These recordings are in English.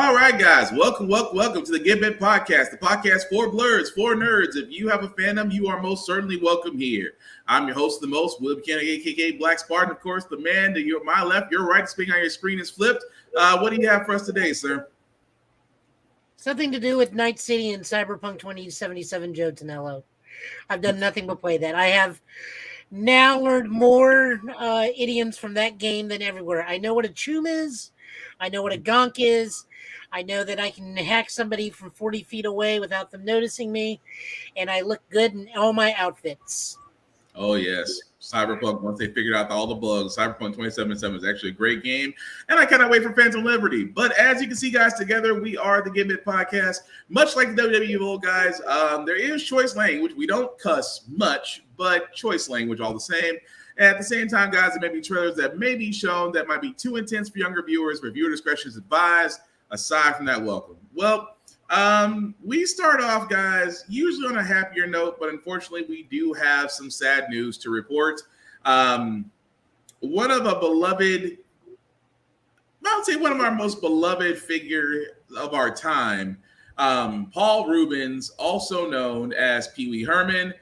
All right, guys, welcome to the Get Bent Podcast, the podcast for blurs, for nerds. If you have a fandom, you are most certainly welcome here. I'm your host, the most, Will Buchanan, aka Black Spartan. Of course, the man to my left, your right, speaking on your screen is flipped. What do you have for us today, sir? Something to do with Night City and Cyberpunk 2077, Joe Tonello. I've done nothing but play that. I have now learned more idioms from that game than everywhere. I know what a choom is. I know what a gonk is. I know that I can hack somebody from 40 feet away without them noticing me. And I look good in all my outfits. Oh, yes. Cyberpunk, once they figured out all the bugs, Cyberpunk 2077 is actually a great game. And I cannot wait for Phantom Liberty. But as you can see, guys, together we are the Get Bent Podcast. Much like the WWE old guys, there is choice language. We don't cuss much, but choice language all the same. And at the same time, guys, there may be trailers that may be shown that might be too intense for younger viewers, but viewer discretion is advised. Aside from that, welcome. Well, we start off, guys, usually on a happier note, but unfortunately, we do have some sad news to report. One of our most beloved figure of our time, Paul Reubens, also known as Pee Wee Herman,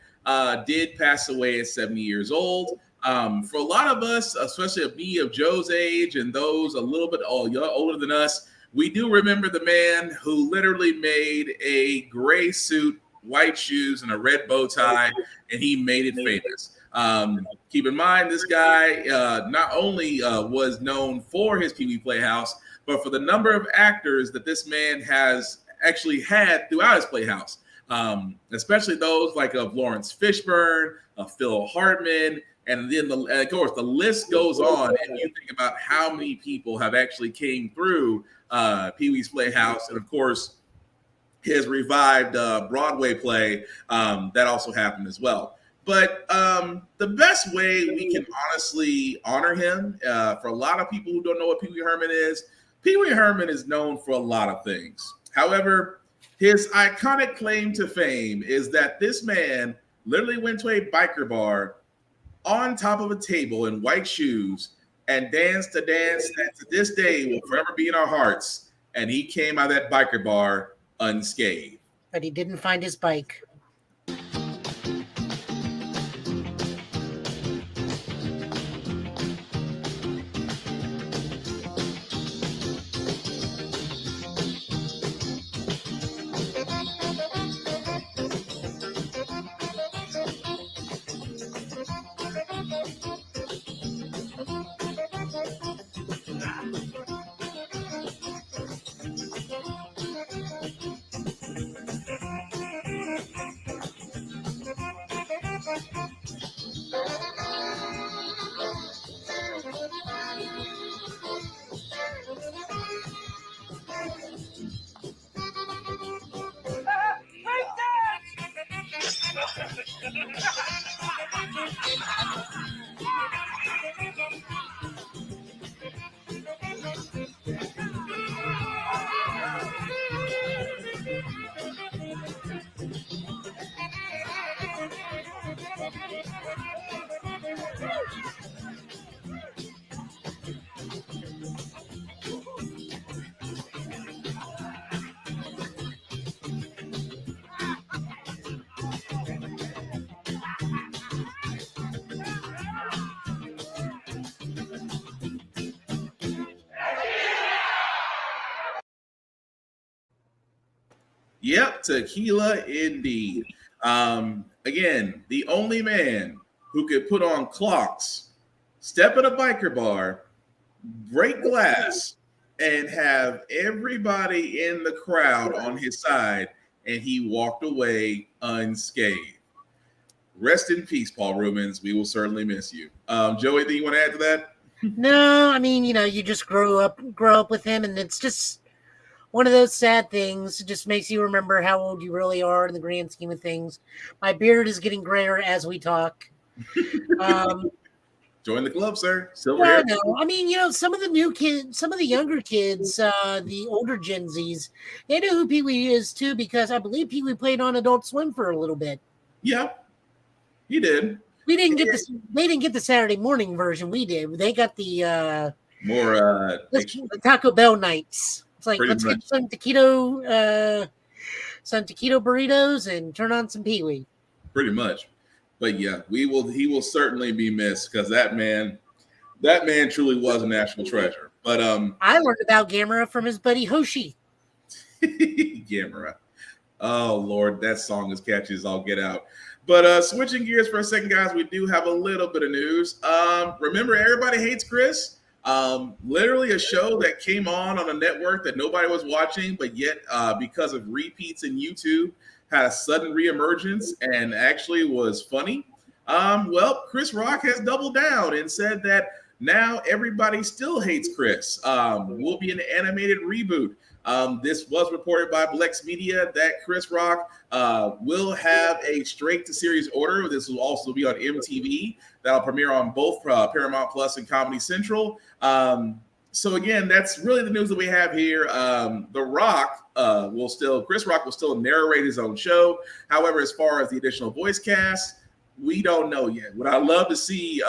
did pass away at 70 years old. For a lot of us, especially me of Joe's age and those a little bit older than us, we do remember the man who literally made a gray suit, white shoes, and a red bow tie, and he made it famous. Keep in mind, this guy not only was known for his Pee Wee Playhouse, but for the number of actors that this man has actually had throughout his Playhouse, especially those like of Lawrence Fishburne, Phil Hartman, and then of course the list goes on. And you think about how many people have actually came through Pee Wee's Playhouse, and of course his revived Broadway play that also happened as well. But the best way we can honestly honor him, for a lot of people who don't know what Pee Wee Herman is, Pee Wee Herman is known for a lot of things. However, his iconic claim to fame is that this man literally went to a biker bar on top of a table in white shoes and danced a dance that to this day will forever be in our hearts. And he came out of that biker bar unscathed. But he didn't find his bike. Yep, tequila indeed. Again, the only man who could put on clocks, step at a biker bar, break glass, and have everybody in the crowd on his side, and he walked away unscathed. Rest in peace, Paul Reubens. We will certainly miss you. Joey, anything you want to add to that? No, I mean, you just grow up with him, and it's just one of those sad things. It just makes you remember how old you really are in the grand scheme of things. My beard is getting grayer as we talk. Join the club, sir. Silver hair. No. I mean, some of the new kids, some of the younger kids, the older Gen Zs, they know who Pee Wee is too, because I believe Pee Wee played on Adult Swim for a little bit. Yeah, he did. They didn't get the Saturday morning version. We did. They got the more the Taco Bell nights. It's like, Pretty let's much. get some taquito burritos and turn on some Pee Wee. Pretty much. But yeah, he will certainly be missed because that man truly was a national treasure. But I learned about Gamera from his buddy Hoshi. Gamera. Oh Lord, that song is catchy as all get out. But switching gears for a second, guys, we do have a little bit of news. Remember, Everybody Hates Chris. Literally a show that came on a network that nobody was watching, but yet because of repeats in YouTube, had a sudden reemergence and actually was funny. Well, Chris Rock has doubled down and said that now everybody still hates Chris. Will be an animated reboot. This was reported by Blex Media that Chris Rock will have a straight to series order. This will also be on MTV. That'll premiere on both Paramount Plus and Comedy Central. So again, that's really the news that we have here. Chris Rock will still narrate his own show. However, as far as the additional voice cast, we don't know yet. Would I love to see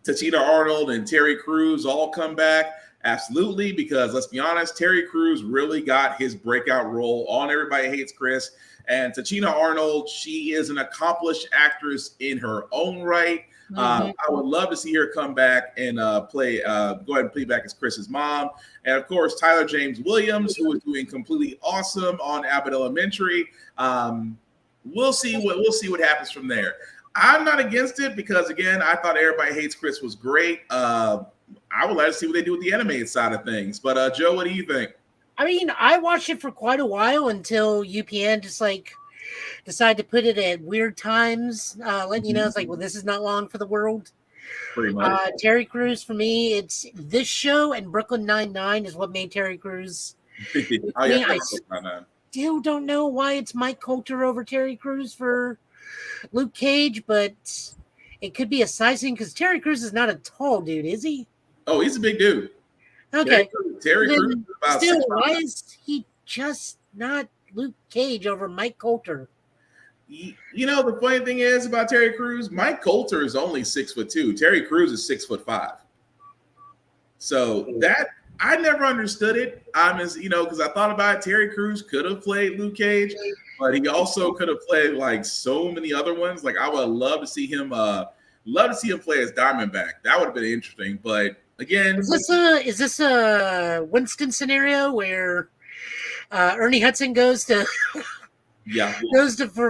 Tachina Arnold and Terry Crews all come back? Absolutely, because let's be honest, Terry Crews really got his breakout role on Everybody Hates Chris. And Tachina Arnold, she is an accomplished actress in her own right. I would love to see her come back and go ahead and play back as Chris's mom. And of course, Tyler James Williams, who is doing completely awesome on Abbott Elementary. We'll see what happens from there. I'm not against it because, again, I thought Everybody Hates Chris was great. I would like to see what they do with the animated side of things. But Joe, what do you think? I mean, I watched it for quite a while until UPN just decided to put it at weird times, letting you know it's like, well, this is not long for the world. Pretty much. Terry Crews, for me, it's this show and Brooklyn Nine-Nine is what made Terry Crews. I still don't know why it's Mike Coulter over Terry Crews for Luke Cage, but it could be a size thing because Terry Crews is not a tall dude, is he? Oh, he's a big dude. Okay. Terry Crews is about still, why is he just not Luke Cage over Mike Coulter? You know, the funny thing is about Terry Crews, Mike Coulter is only 6'2". Terry Crews is 6'5". So that I never understood it. Because I thought about it, Terry Crews could have played Luke Cage, but he also could have played like so many other ones. Like I would love to see him play as Diamondback. That would have been interesting. But again, is this a Winston scenario where Ernie Hudson goes for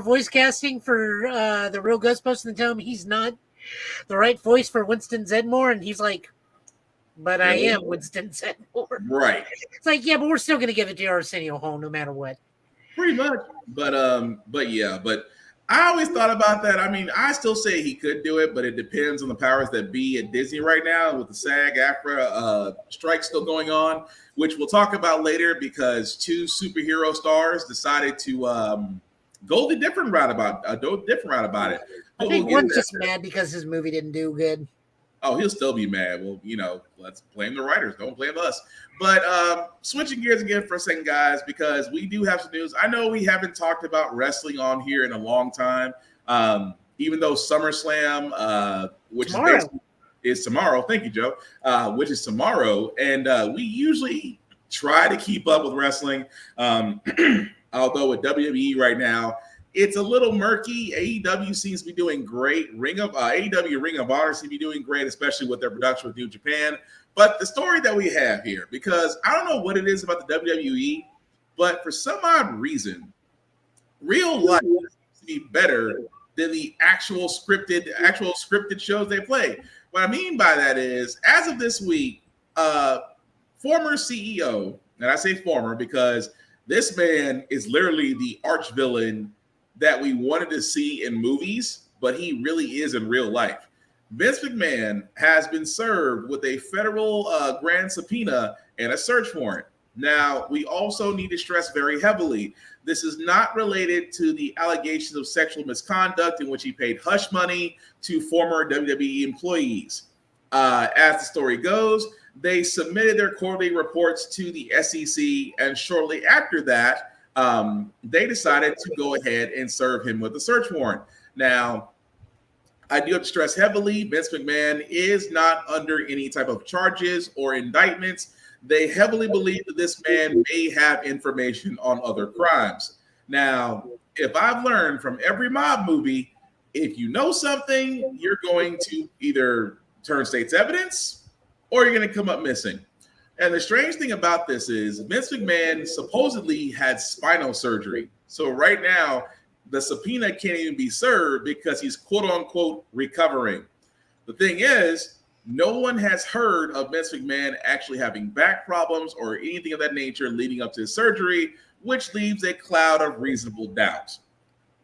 voice casting for the real Ghostbusters and tell him he's not the right voice for Winston Zeddemore, and he's like, but I am Winston Zeddemore. Right. It's like, yeah, but we're still going to give it to Arsenio Hall no matter what. Pretty much. But I always thought about that. I mean, I still say he could do it, but it depends on the powers that be at Disney right now with the SAG-AFTRA strike still going on, which we'll talk about later because two superhero stars decided to go a different route about it. I think one's just mad because his movie didn't do good. Oh, he'll still be mad. Well, let's blame the writers. Don't blame us. But switching gears again for a second, guys, because we do have some news. I know we haven't talked about wrestling on here in a long time, even though SummerSlam, which is tomorrow. Thank you, Joe. Which is tomorrow. And we usually try to keep up with wrestling. Although with WWE right now, it's a little murky. AEW seems to be doing great. AEW Ring of Honor seems to be doing great, especially with their production with New Japan. But the story that we have here, because I don't know what it is about the WWE, but for some odd reason, real life seems to be better than the actual scripted shows they play. What I mean by that is, as of this week, former CEO, and I say former because this man is literally the arch villain that we wanted to see in movies, but he really is in real life. Vince McMahon has been served with a federal grand subpoena and a search warrant. Now, we also need to stress very heavily, this is not related to the allegations of sexual misconduct in which he paid hush money to former WWE employees. As the story goes, they submitted their quarterly reports to the SEC, and shortly after that, they decided to go ahead and serve him with a search warrant. Now, I do have to stress heavily, Vince McMahon is not under any type of charges or indictments. they heavily believe that this man may have information on other crimes. Now, if I've learned from every mob movie, if you know something, you're going to either turn state's evidence or you're going to come up missing. And the strange thing about this is Vince McMahon supposedly had spinal surgery. So right now, the subpoena can't even be served because he's quote unquote recovering. The thing is, no one has heard of Vince McMahon actually having back problems or anything of that nature leading up to his surgery, which leaves a cloud of reasonable doubt.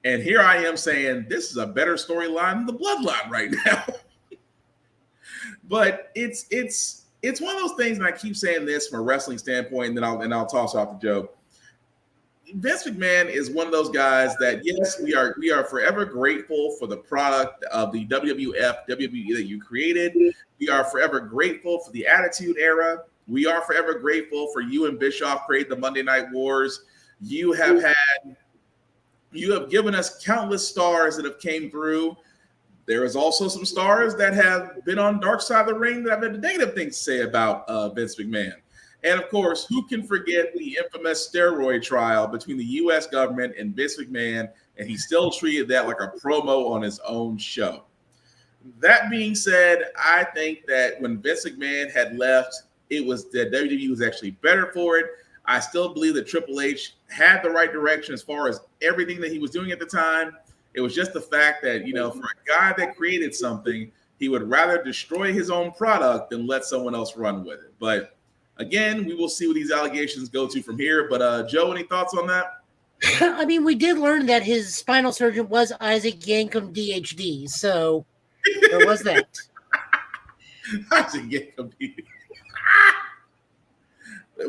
And here I am saying this is a better storyline than the Bloodline right now. But it's one of those things, and I keep saying this from a wrestling standpoint, and I'll toss off to Joe. Vince McMahon is one of those guys that, yes, we are forever grateful for the product of the WWF, WWE that you created. We are forever grateful for the Attitude Era. We are forever grateful for you and Bischoff creating the Monday Night Wars. You have given us countless stars that have came through. There is also some stars that have been on Dark Side of the Ring that have had negative things to say about Vince McMahon. And of course, who can forget the infamous steroid trial between the U.S. government and Vince McMahon, and he still treated that like a promo on his own show. That being said, I think that when Vince McMahon had left, it was that WWE was actually better for it. I still believe that Triple H had the right direction as far as everything that he was doing at the time. It was just the fact that, for a guy that created something, he would rather destroy his own product than let someone else run with it. But again, we will see what these allegations go to from here. But Joe, any thoughts on that? I mean, we did learn that his spinal surgeon was Isaac Yankem, DHD. So there was that. Isaac Yankem, DHD.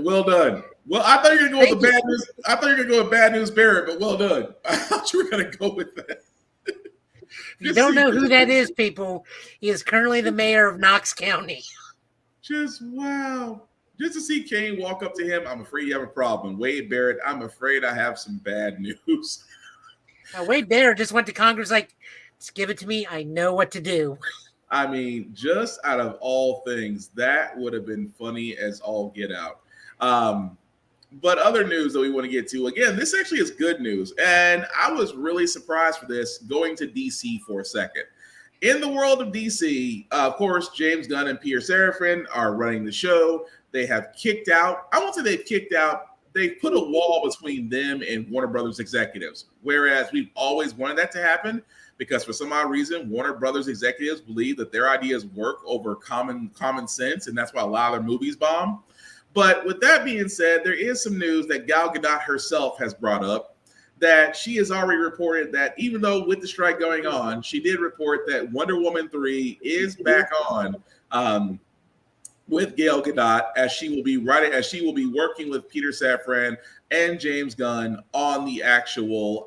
Well done. Well, I thought you were going to go with the bad news. I thought you were going to go with Bad News Barrett, but well done. I thought you were going to go with that. If you don't know who that is, people, he is currently the mayor of Knox County. Just wow. Just to see Kane walk up to him, I'm afraid you have a problem. Wade Barrett, I'm afraid I have some bad news. Wade Barrett just went to Congress like, just give it to me. I know what to do. I mean, just out of all things, that would have been funny as all get out. But other news that we want to get to, again, this actually is good news. And I was really surprised for this going to DC for a second. In the world of DC, of course, James Gunn and Peter Seraphine are running the show. They have kicked out, I won't say they've kicked out, they've put a wall between them and Warner Brothers executives. Whereas we've always wanted that to happen because for some odd reason, Warner Brothers executives believe that their ideas work over common sense. And that's why a lot of their movies bomb. But with that being said, there is some news that Gal Gadot herself has brought up that she has already reported that even though with the strike going on, she did report that Wonder Woman 3 is back on with Gal Gadot as she will be working with Peter Safran and James Gunn on the actual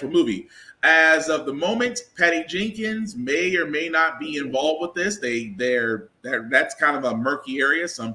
movie. As of the moment, Patty Jenkins may or may not be involved with this. That's kind of a murky area. Some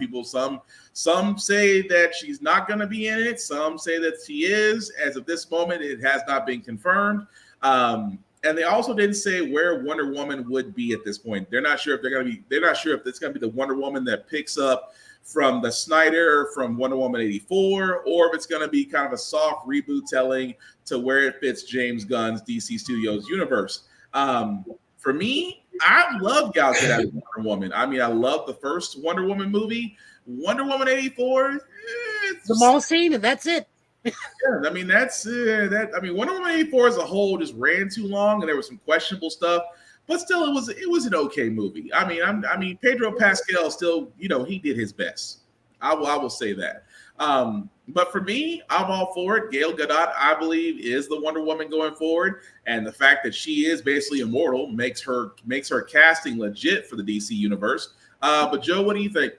say that she's not going to be in it. Some say that she is. As of this moment, it has not been confirmed. And they also didn't say where Wonder Woman would be at this point. They're not sure if it's going to be the Wonder Woman that picks up from the Snyder from Wonder Woman 84, or if it's going to be kind of a soft reboot telling to where it fits James Gunn's DC Studios universe. For me, I love Gal Gadot as Wonder Woman. I mean, I love the first Wonder Woman movie. Wonder Woman 84, the mall scene, and that's it. Yeah, I mean, that's that. I mean, Wonder Woman 84 as a whole just ran too long, and there was some questionable stuff. But still, it was an okay movie. I mean, Pedro Pascal still, he did his best. I will say that. But for me, I'm all for it. Gal Gadot, I believe, is the Wonder Woman going forward, and the fact that she is basically immortal makes her casting legit for the DC universe. But Joe, what do you think?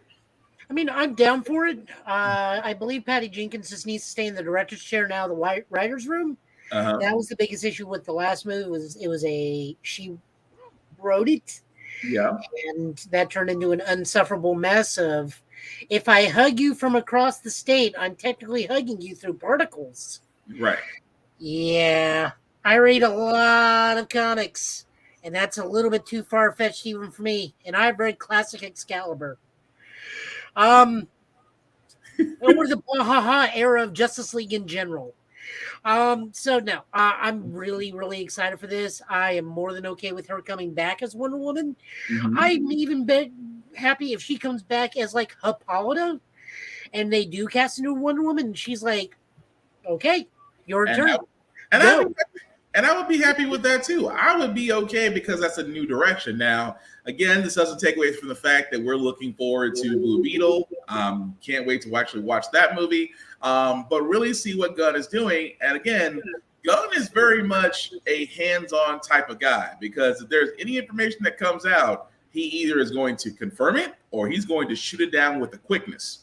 I mean, I'm down for it. I believe Patty Jenkins just needs to stay in the director's chair now, the writer's room. Uh-huh. That was the biggest issue with the last movie. She wrote it. Yeah. And that turned into an unsufferable mess of, if I hug you from across the state, I'm technically hugging you through particles. Right. Yeah. I read a lot of comics, and that's a little bit too far-fetched even for me. And I've read classic Excalibur. Or the blah era of Justice League in general. So no, I'm really, really excited for this. I am more than okay with her coming back as Wonder Woman. Mhm. I'm even happy if she comes back as like Hippolyta, and they do cast a new Wonder Woman, and she's like, "Okay, your And turn." and Go. I would be happy with that too. I would be okay because that's a new direction. Now, again, this doesn't take away from the fact that we're looking forward to Blue Beetle. Can't wait to actually watch that movie. But really see what Gunn is doing. And again, Gunn is very much a hands-on type of guy because if there's any information that comes out, he either is going to confirm it or he's going to shoot it down with a quickness.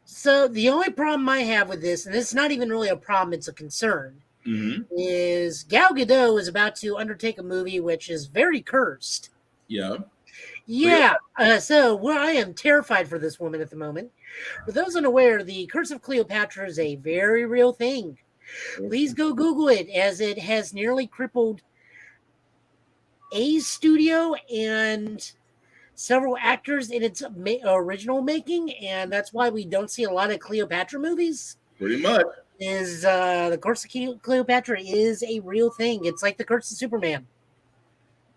So the only problem I have with this, and it's not even really a problem, it's a concern, Mm-hmm. is Gal Gadot is about to undertake a movie which is very cursed. Yeah. Yeah, so I am terrified for this woman at the moment. For those unaware, the Curse of Cleopatra is a very real thing. Please go Google it, as it has nearly crippled a studio and several actors in its original making, and that's why we don't see a lot of Cleopatra movies. Pretty much. Is the Curse of Cleopatra is a real thing. It's like the Curse of Superman.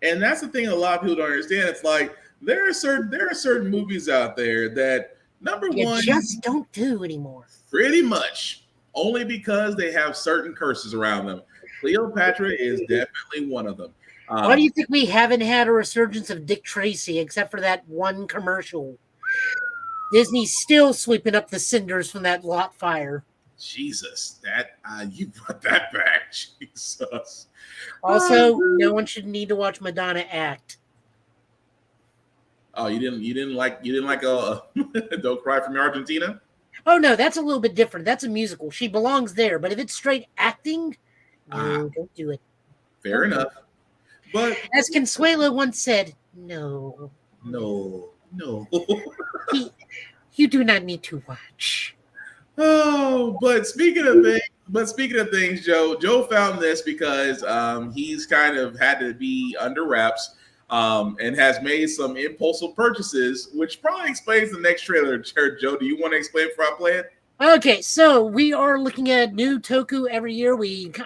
And that's the thing a lot of people don't understand. It's like there are certain movies out there that You one just don't do anymore. pretty much only because they have certain curses around them. Cleopatra is definitely one of them. Why do you think we haven't had a resurgence of Dick Tracy except for that one commercial? Disney's still sweeping up the cinders from that lot fire. Jesus, that you brought that back. Jesus. Also, no one should need to watch Madonna act. Oh, you didn't like Don't Cry for Me, Argentina? Oh no, that's a little bit different. That's a musical. She belongs there. But if it's straight acting, no, don't do it. Fair enough. But as Consuelo once said, no. You do not need to watch. Oh, but speaking of things, Joe found this because he's kind of had to be under wraps and has made some impulsive purchases, which probably explains the next trailer. Joe, do you want to explain before I play it? Okay, so we are looking at new Toku every year.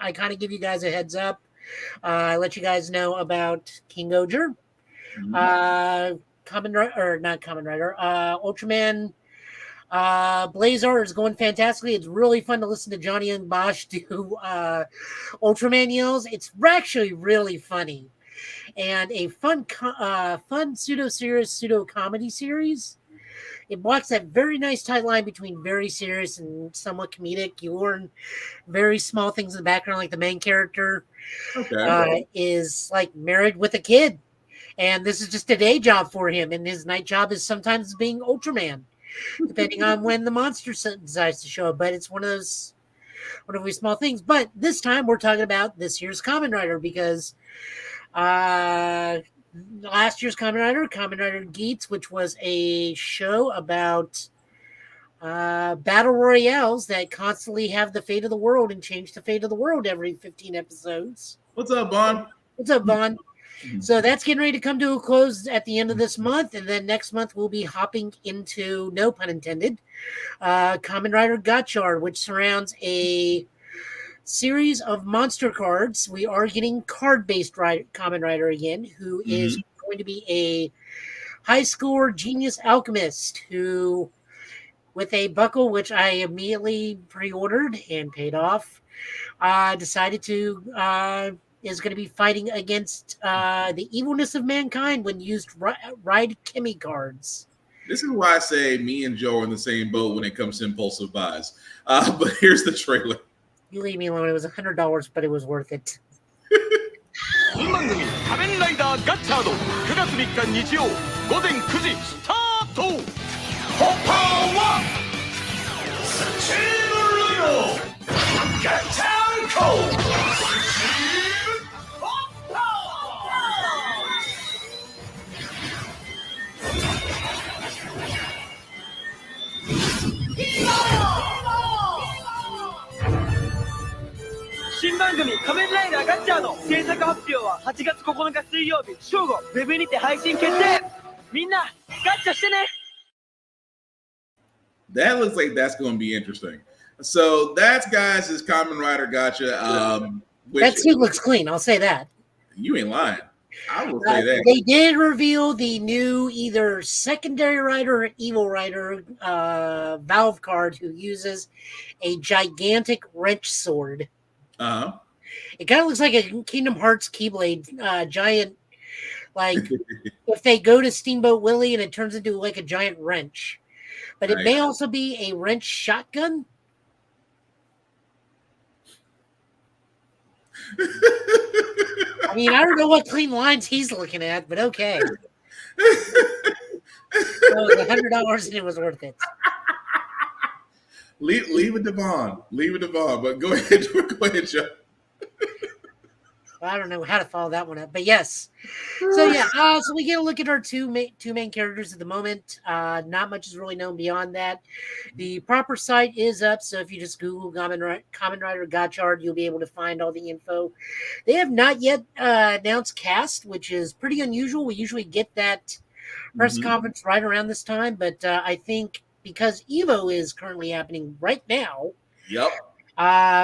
I kind of give you guys a heads up. I let you guys know about King Oger, Ultraman. Blazar is going fantastically. It's really fun to listen to Johnny and Bosch do Ultraman yells. It's actually really funny, and a fun pseudo-serious, pseudo-comedy series. It walks that very nice tight line between very serious and somewhat comedic. You learn very small things in the background, like the main character is like married with a kid, and this is just a day job for him, and his night job is sometimes being Ultraman, depending on when the monster decides to show up. But it's one of those small things. But this time we're talking about this year's Kamen Rider because last year's Kamen Rider Geats, which was a show about battle royales that constantly have the fate of the world and change the fate of the world every 15 episodes. What's up, Vaughn? So that's getting ready to come to a close at the end of this month, and then next month we'll be hopping into, no pun intended, Kamen Rider Gotchard, which surrounds a series of monster cards. We are getting card-based Kamen Rider again, who is going to be a high-score genius alchemist who, with a buckle, which I immediately pre-ordered and paid off, decided to is going to be fighting against the evilness of mankind when used Ride Kimi cards. This is why I say me and Joe are in the same boat when it comes to impulsive buys. But here's the trailer. You leave me alone. It was $100, but it was worth it. 本番組「仮面ライダーガッチャード」9月3日日曜午前9時スタート。ホッパーはスチームライドガッチャンコ。新番組「仮面ライダーガッチャード」制作発表は8月9日水曜日正午ウェブにて配信決定。みんなガッチャしてね。That looks like that's going to be interesting. So that's guys is Kamen Rider Gotcha. Which, that suit looks clean. I'll say that. You ain't lying. I will say that. They did reveal the new either secondary rider or evil rider Valve card who uses a gigantic wrench sword. Uh-huh. It kind of looks like a Kingdom Hearts Keyblade, giant. Like if they go to Steamboat Willie and it turns into like a giant wrench. But it may also be a wrench shotgun. I mean, I don't know what clean lines he's looking at, but okay. It was $100 and it was worth it. Leave it to Vaughn. Leave it to Vaughn. But go ahead, Joe. I don't know how to follow that one up, but yes. So yeah, so we get a look at our two main characters at the moment. Not much is really known beyond that. The proper site is up, so if you just Google Kamen Rider Gotchard, you'll be able to find all the info. They have not yet announced cast, which is pretty unusual. We usually get that press conference right around this time, but I think because EVO is currently happening right now. Yep.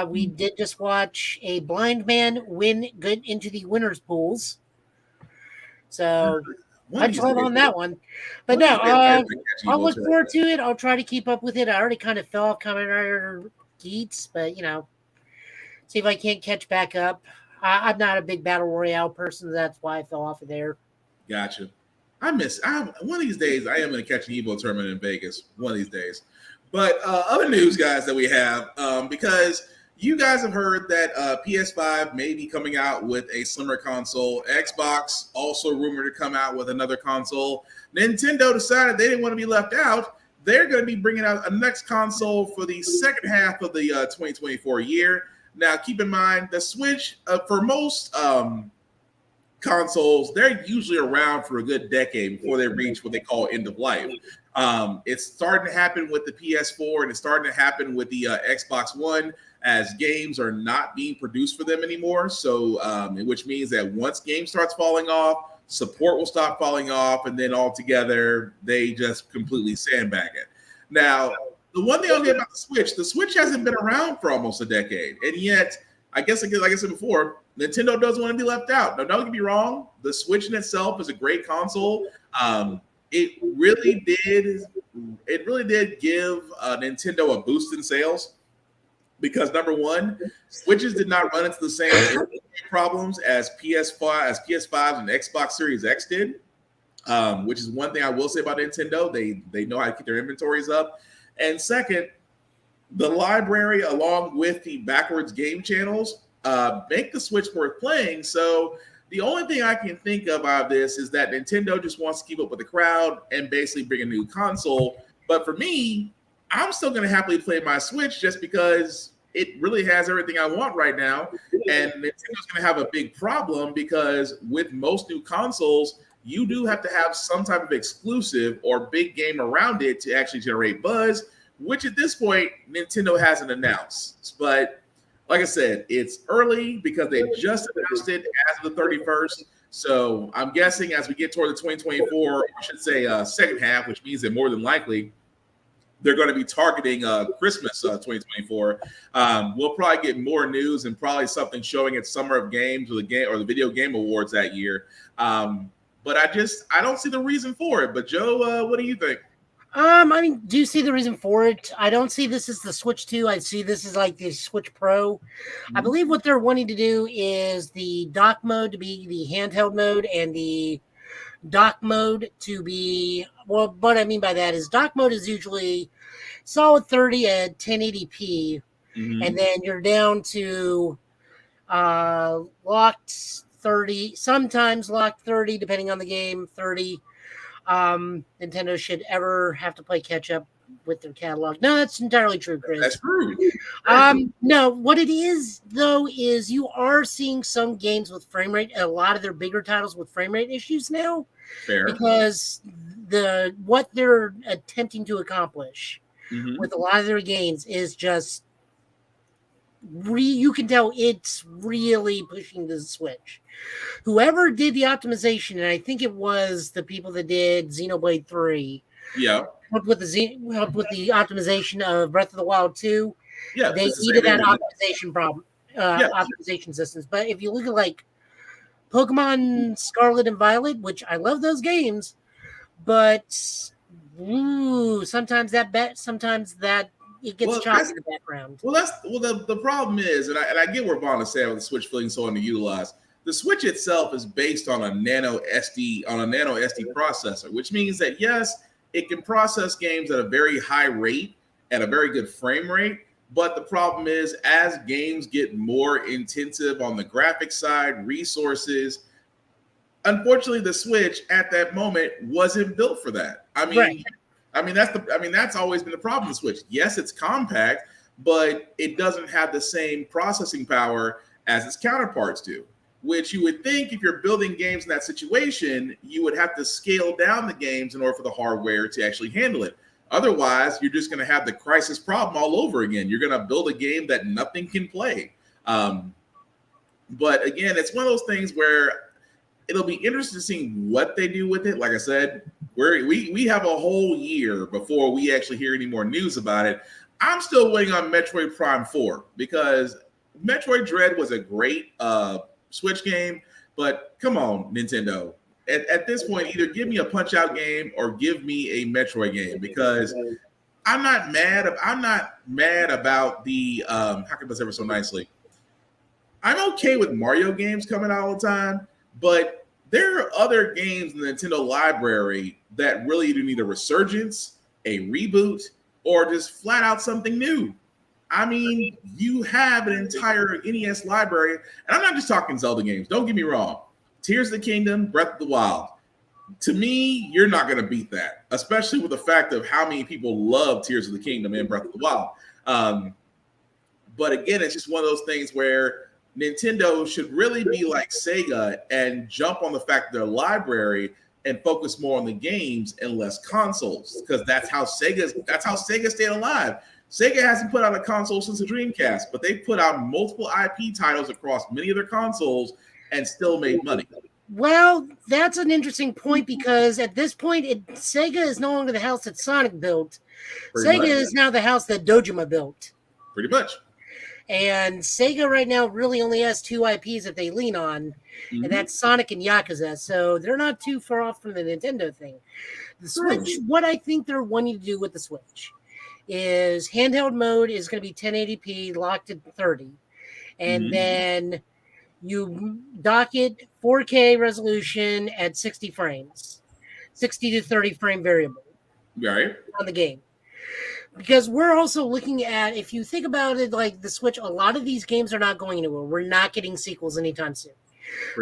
We did just watch a blind man win good into the winners pools. So much love on that one. But no, I'll look forward to it. I'll try to keep up with it. I already kind of fell off Kamen Rider Geats, but see if I can't catch back up. I'm not a big battle royale person. That's why I fell off of there. Gotcha. One of these days I am going to catch an EVO tournament in Vegas. One of these days. But other news, guys, that we have, because you guys have heard that PS5 may be coming out with a slimmer console. Xbox also rumored to come out with another console. Nintendo decided they didn't want to be left out. They're going to be bringing out a next console for the second half of the 2024 year. Now, keep in mind, the Switch, for most consoles, they're usually around for a good decade before they reach what they call end of life. It's starting to happen with the PS4 and it's starting to happen with the Xbox One as games are not being produced for them anymore. So, which means that once game starts falling off, support will stop falling off, and then altogether they just completely sandbag it. Now, the one thing I'll get about the Switch hasn't been around for almost a decade, and yet, I guess like I said before, Nintendo doesn't want to be left out. Now, don't get me wrong, the Switch in itself is a great console. It really did give Nintendo a boost in sales because number one, Switches did not run into the same problems as PS5s and Xbox Series X did, which is one thing I will say about Nintendo. They know how to keep their inventories up. And second, the library along with the backwards game channels make the Switch worth playing. So the only thing I can think of out of this is that Nintendo just wants to keep up with the crowd and basically bring a new console. But for me, I'm still going to happily play my Switch just because it really has everything I want right now. And Nintendo's going to have a big problem because with most new consoles, you do have to have some type of exclusive or big game around it to actually generate buzz, which at this point, Nintendo hasn't announced. But like I said, it's early because they just announced it as of the 31st. So I'm guessing as we get toward the 2024, I should say second half, which means that more than likely they're going to be targeting Christmas 2024. We'll probably get more news and probably something showing at Summer of Games or the Video Game Awards that year. But I don't see the reason for it. But Joe, what do you think? I mean, do you see the reason for it? I don't see this as the Switch 2. I see this as like the Switch Pro. Mm-hmm. I believe what they're wanting to do is the dock mode to be the handheld mode and the dock mode to be, well, what I mean by that is dock mode is usually solid 30 at 1080p. Mm-hmm. And then you're down to locked 30, sometimes locked 30, depending on the game, 30. Nintendo should ever have to play catch up with their catalog. No, that's entirely true, Chris. That's true. No, what it is though is you are seeing some games with frame rate, a lot of their bigger titles with frame rate issues now. Fair. Because what they're attempting to accomplish with a lot of their games is just you can tell it's really pushing the Switch. Whoever did the optimization, and I think it was the people that did Xenoblade 3, Yeah. Helped with the optimization of Breath of the Wild 2. Yeah. They it's the needed same that engine. optimization problem, Yeah. optimization systems. But if you look at like Pokemon Scarlet and Violet, which I love those games, but sometimes that it gets Well, choppy in the background. the problem is, and I get where Vaughn is saying with the Switch feeling so underutilized. The Switch itself is based on a nano SD processor, which means that yes, it can process games at a very high rate, at a very good frame rate. But the problem is, as games get more intensive on the graphic side, resources, unfortunately, the Switch at that moment wasn't built for that. Right. That's always been the problem with the Switch. Yes, it's compact, but it doesn't have the same processing power as its counterparts do. Which you would think, if you're building games in that situation, you would have to scale down the games in order for the hardware to actually handle it. Otherwise, you're just going to have the crisis problem all over again. You're going to build a game that nothing can play. But again, it's one of those things where it'll be interesting to see what they do with it. Like I said, we have a whole year before we actually hear any more news about it. I'm still waiting on Metroid Prime 4 because Metroid Dread was a great Switch game, but come on, Nintendo. At this point, either give me a Punch-Out game or give me a Metroid game, because I'm not mad about the how can I say it so nicely? I'm okay with Mario games coming out all the time, but there are other games in the Nintendo library that really do need a resurgence, a reboot, or just flat out something new. I mean, you have an entire NES library, and I'm not just talking Zelda games. Don't get me wrong. Tears of the Kingdom, Breath of the Wild. To me, you're not going to beat that, especially with the fact of how many people love Tears of the Kingdom and Breath of the Wild. But again, it's just one of those things where Nintendo should really be like Sega and jump on the fact of their library and focus more on the games and less consoles, because that's how Sega stayed alive. Sega hasn't put out a console since the Dreamcast, but they put out multiple IP titles across many of their consoles and still made money. Well, that's an interesting point, because at this point, Sega is no longer the house that Sonic built. Sega is now the house that Dojima built. Pretty much. And Sega right now really only has two IPs that they lean on, and that's Sonic and Yakuza. So they're not too far off from the Nintendo thing. The Switch, what I think they're wanting to do with the Switch is handheld mode is going to be 1080p locked at 30. And then you dock it 4K resolution at 60 frames, 60 to 30 frame variable on the game. Because we're also looking at, if you think about it, like the Switch, a lot of these games are not going anywhere. We're not getting sequels anytime soon.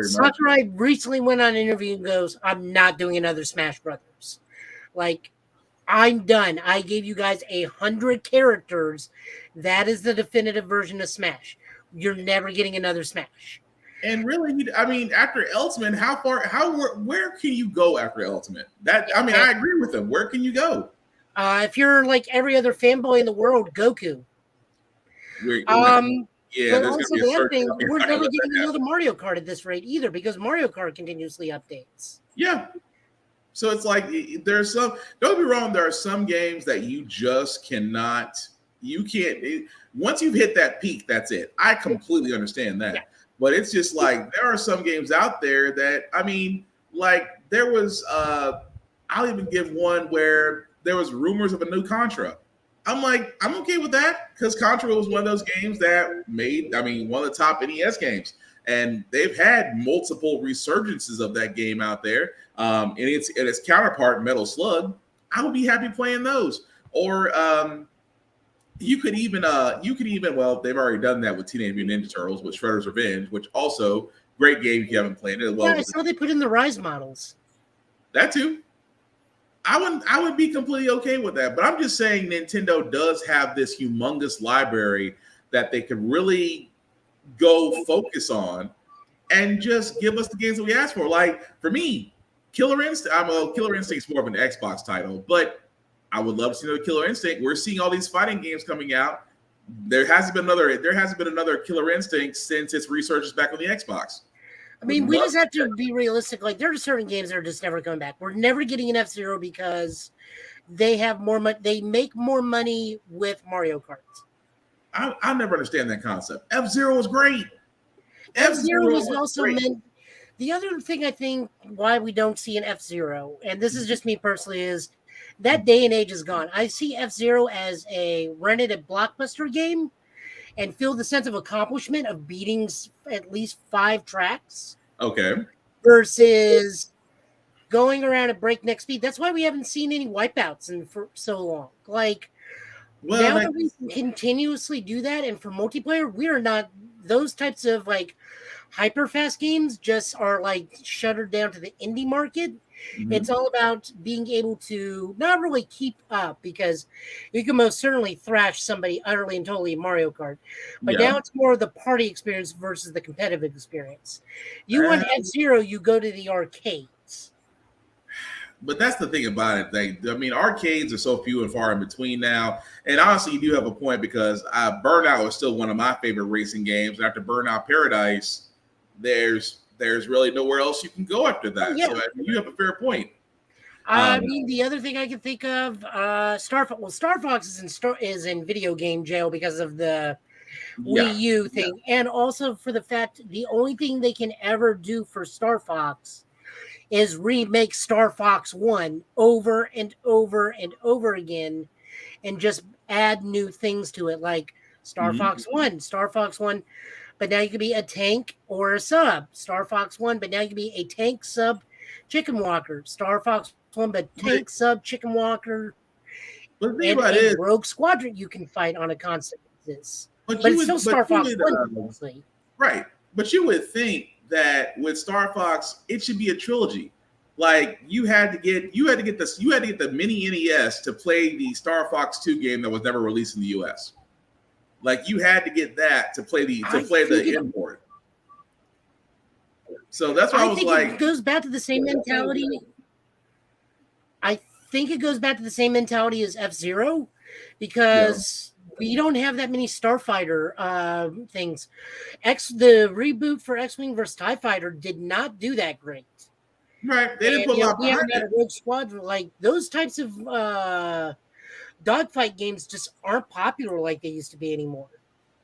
Sakurai recently went on an interview and goes, I'm not doing another Smash Brothers. Like, I'm done. I gave you guys 100 characters. That is the definitive version of Smash. You're never getting another Smash. And really, I mean, after Ultimate, where can you go after Ultimate? I agree with him. Where can you go? If you're like every other fanboy in the world, Goku. But also the other thing, we're never getting another Mario Kart at this rate either, because Mario Kart continuously updates. Yeah. So it's like there's some. Don't be wrong. There are some games that you just cannot. You can't. Once you've hit that peak, that's it. I completely understand that. Yeah. But it's just like there are some games out there that, I mean, like there was. I'll even give one where there was rumors of a new Contra. I'm like, I'm okay with that, because Contra was one of those games that made, one of the top NES games. And they've had multiple resurgences of that game out there. And its counterpart, Metal Slug, I would be happy playing those. Or you could even, well, they've already done that with Teenage Mutant Ninja Turtles with Shredder's Revenge, which also great game if you haven't played it. Well, yeah, I saw they put in the Rise models. That too. I would be completely okay with that, but I'm just saying Nintendo does have this humongous library that they could really go focus on and just give us the games that we asked for. Like for me, Killer Instinct. Killer Instinct's more of an Xbox title, but I would love to see another Killer Instinct. We're seeing all these fighting games coming out. There hasn't been another Killer Instinct since its resurgence back on the Xbox. I mean, we just have to be realistic. Like, there are certain games that are just never coming back. We're never getting an F-Zero because they have more money. They make more money with Mario Kart. I never understand that concept. F-Zero was great. F-Zero was also meant. The other thing I think why we don't see an F-Zero, and this is just me personally, is that day and age is gone. I see F-Zero as a rented a blockbuster game and feel the sense of accomplishment of beating at least 5 tracks. Okay. Versus going around at breakneck speed. That's why we haven't seen any wipeouts for so long. Like, now that we can continuously do that, and for multiplayer, we are not those types of like hyper fast games just are like shuttered down to the indie market. Mm-hmm. It's all about being able to not really keep up, because you can most certainly thrash somebody utterly and totally in Mario Kart. But now it's more of the party experience versus the competitive experience. You want F-Zero, you go to the arcades. But that's the thing about it. I mean, arcades are so few and far in between now. And honestly, you do have a point, because Burnout is still one of my favorite racing games. And after Burnout Paradise, there's really nowhere else you can go after that. So I mean, you have a fair point. I mean, the other thing I can think of, Star Fox. Well, Star Fox is in video game jail because of the Wii U thing, and also for the fact the only thing they can ever do for Star Fox is remake Star Fox 1 over and over and over again, and just add new things to it, like Star Fox 1, but now you can be a tank or a sub. Star Fox 1, but now you can be a tank sub chicken walker. Star Fox 1, but tank sub chicken walker. But the thing about it is, Rogue Squadron you can fight on a constant basis. But it's still Star Fox 1, mostly. Right. But you would think that with Star Fox, it should be a trilogy. Like you had to get the mini NES to play the Star Fox 2 game that was never released in the US. Like you had to get that to play the import. So that's why I was like, it goes back to the same mentality. I think it goes back to the same mentality as F-Zero, because we don't have that many Starfighter things. The reboot for X-Wing vs. TIE Fighter did not do that great. Right. They didn't put a lot behind it. Rogue Squadron, like those types of dogfight games just aren't popular like they used to be anymore.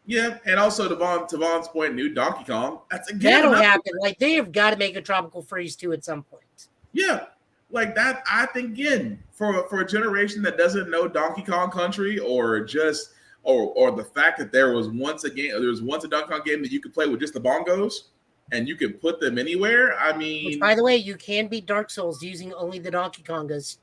Yeah, and also to Vaughn's point, new Donkey Kong. That'll happen. Like they have got to make a Tropical Freeze 2 at some point. Yeah, like that. I think again for a generation that doesn't know Donkey Kong Country, or just or the fact that there was once a Donkey Kong game that you could play with just the bongos and you could put them anywhere. I mean, which, by the way, you can beat Dark Souls using only the Donkey Kongas.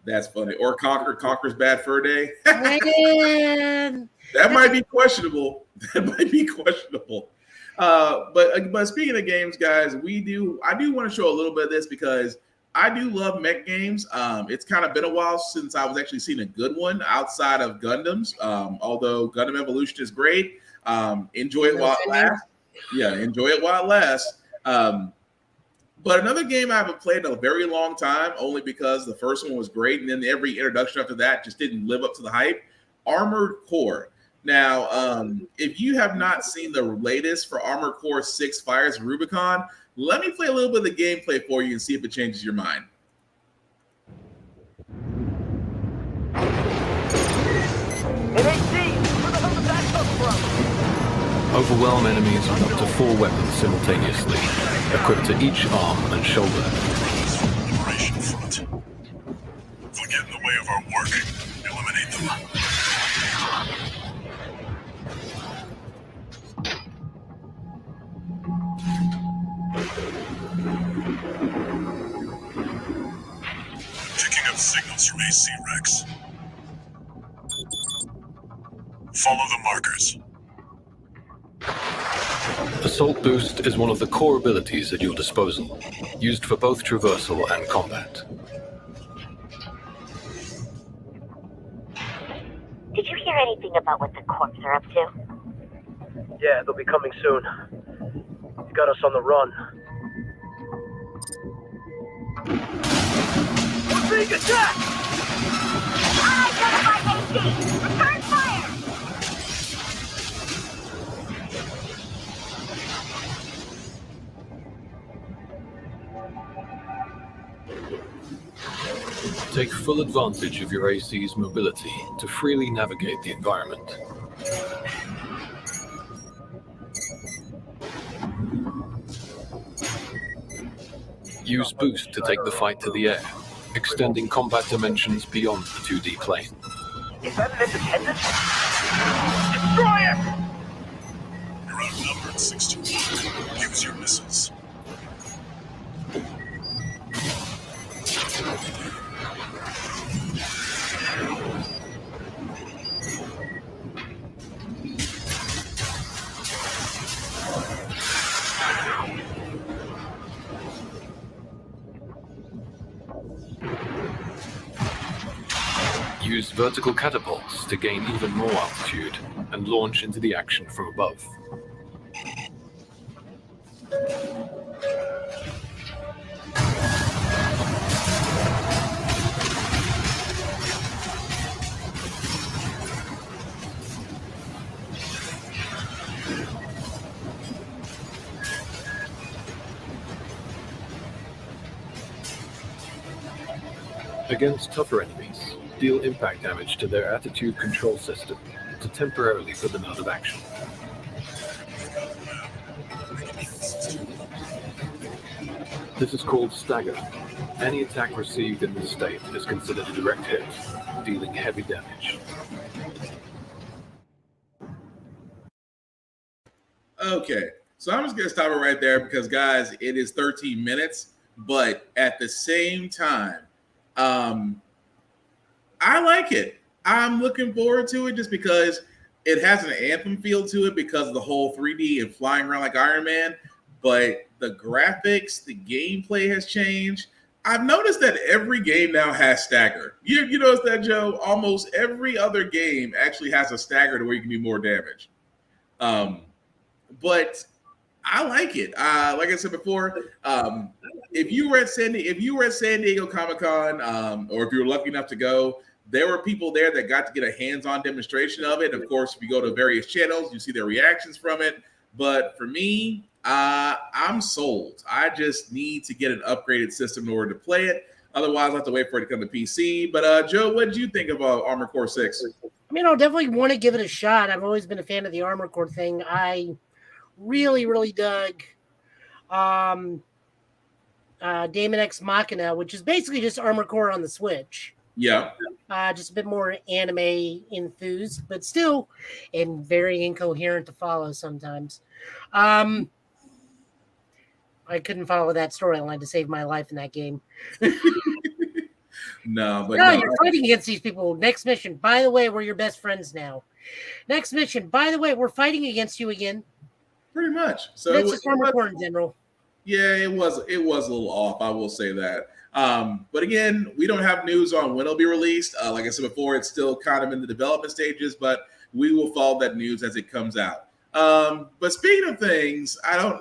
That's funny. Or Conker's Bad Fur Day. Man. That might be questionable. But speaking of games, guys, I do want to show a little bit of this, because I do love mech games. It's kind of been a while since I was actually seeing a good one outside of Gundams. Although Gundam Evolution is great. Enjoy it while it lasts. Yeah, enjoy it while it lasts. But another game I haven't played in a very long time, only because the first one was great, and then every introduction after that just didn't live up to the hype. Armored Core. Now, if you have not seen the latest for Armored Core 6 Fires of Rubicon, let me play a little bit of the gameplay for you and see if it changes your mind. Overwhelm enemies with up to 4 weapons simultaneously, equipped to each arm and shoulder. Liberation Front. They'll get in the way of our work. Eliminate them. Picking up signals from AC Rex. Follow the markers. Assault Boost is one of the core abilities at your disposal, used for both traversal and combat. Did you hear anything about what the Corps are up to? Yeah, they'll be coming soon. You got us on the run. We're being attacked! I got AC! Return fire! Take full advantage of your AC's mobility to freely navigate the environment. Use boost to take the fight to the air, extending combat dimensions beyond the 2D plane. Is that an independent? Destroy it! You're outnumbered 6-1. Use your missiles. Use vertical catapults to gain even more altitude and launch into the action from above. Against tougher enemies, deal impact damage to their attitude control system to temporarily put them out of action. This is called stagger. Any attack received in this state is considered a direct hit, dealing heavy damage. Okay, so I'm just gonna stop it right there because, guys, it is 13 minutes. But at the same time, I like it. I'm looking forward to it just because it has an Anthem feel to it because of the whole 3D and flying around like Iron Man. But the graphics, the gameplay has changed. I've noticed that every game now has stagger. You noticed that, Joe? Almost every other game actually has a stagger to where you can do more damage. But I like it. Like I said before, if you were at San Diego Comic-Con, or if you were lucky enough to go, there were people there that got to get a hands-on demonstration of it. Of course, if you go to various channels, you see their reactions from it. But for me, I'm sold. I just need to get an upgraded system in order to play it. Otherwise, I'll have to wait for it to come to PC. But Joe, what did you think of Armored Core 6? I mean, I'll definitely want to give it a shot. I've always been a fan of the Armored Core thing. I really, really dug Daemon X Machina, which is basically just Armored Core on the Switch. Yeah. Just a bit more anime enthused, but still and very incoherent to follow sometimes. I couldn't follow that storyline to save my life in that game. No, You're fighting against these people. Next mission, by the way, we're your best friends now. Next mission, by the way, we're fighting against you again. Pretty much. So that's just Armored Core in general. Yeah, it was a little off. I will say that. But again, we don't have news on when it'll be released. Like I said before, it's still kind of in the development stages, but we will follow that news as it comes out. But speaking of things, I'm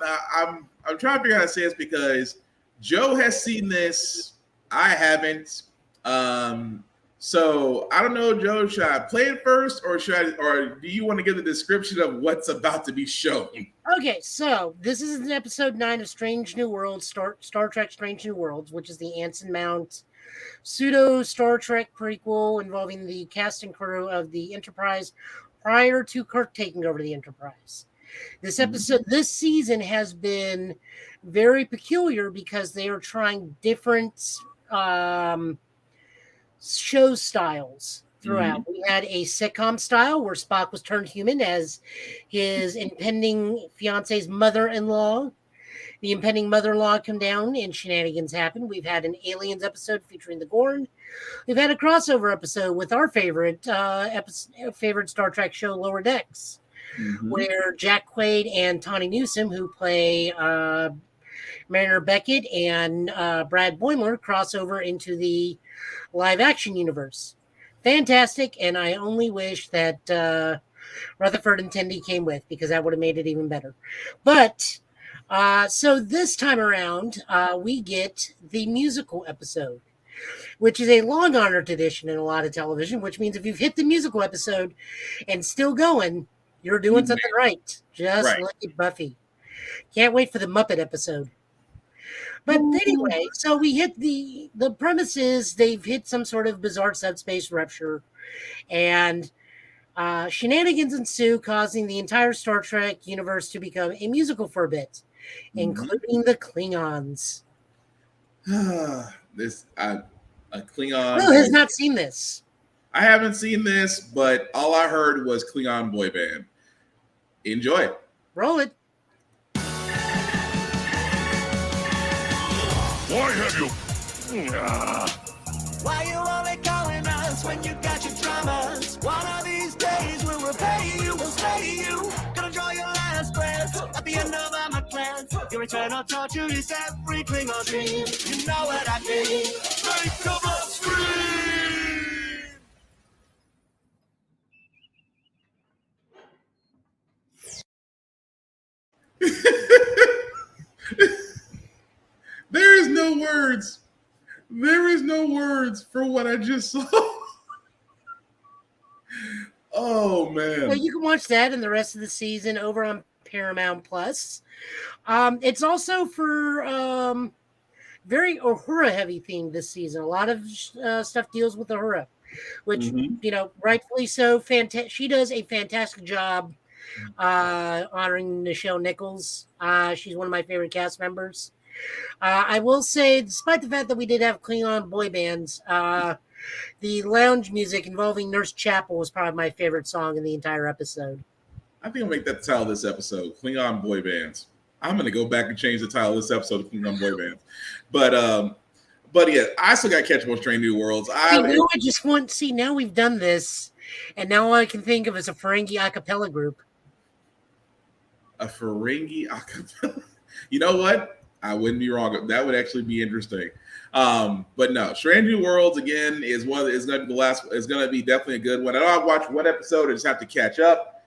trying to figure out how to say this because Joe has seen this. I haven't. So I don't know, Joe, should I play it first or do you want to give the description of what's about to be shown? Okay, so this is an episode 9 of Strange New Worlds, Star Trek Strange New Worlds, which is the Anson Mount pseudo Star Trek prequel involving the cast and crew of the Enterprise prior to Kirk taking over the Enterprise. This episode, this season has been very peculiar because they are trying different show styles throughout. We had a sitcom style where Spock was turned human as his impending fiance's mother-in-law. The impending mother-in-law come down and shenanigans happen. We've had an Aliens episode featuring the Gorn. We've had a crossover episode with our favorite Star Trek show, Lower Decks, where Jack Quaid and Tawny Newsome, who play Mariner Beckett and Brad Boimler, cross over into the live-action universe. Fantastic, and I only wish that Rutherford and Tendi came with, because that would have made it even better. But, so this time around, we get the musical episode, which is a long-honored tradition in a lot of television, which means if you've hit the musical episode and still going, you're doing something right. Just like Buffy. Can't wait for the Muppet episode. But anyway, so we hit the premise is they've hit some sort of bizarre subspace rupture, and shenanigans ensue, causing the entire Star Trek universe to become a musical for a bit, including the Klingons. This a Klingon. Who has not seen this? I haven't seen this, but all I heard was Klingon boy band. Enjoy it. Roll it. Why have you? Why you only calling us when you got your dramas? One of these days we'll repay you, we'll slay you. Gonna draw your last breath at the end of my glance. Your eternal torture is every Klingon dream. You know what I mean? Think of a scream! There is no words. There is no words for what I just saw. Oh man. Well, you can watch that and the rest of the season over on Paramount Plus. It's also for very Uhura heavy theme this season. A lot of stuff deals with Uhura, which rightfully so. She does a fantastic job honoring Nichelle Nichols. She's one of my favorite cast members. I will say, despite the fact that we did have Klingon boy bands, the lounge music involving Nurse Chapel was probably my favorite song in the entire episode. I think I'll make that the title of this episode, Klingon boy bands. I'm gonna go back and change the title of this episode to Klingon boy bands. But yeah, I still got to catch up on Strange New Worlds. Now we've done this, and now all I can think of is a Ferengi a cappella group. A Ferengi a cappella. You know what? I wouldn't be wrong. That would actually be interesting. But no, Strange New Worlds again is going to be the last. Is going to be definitely a good one. I know I've watched one episode. I just have to catch up.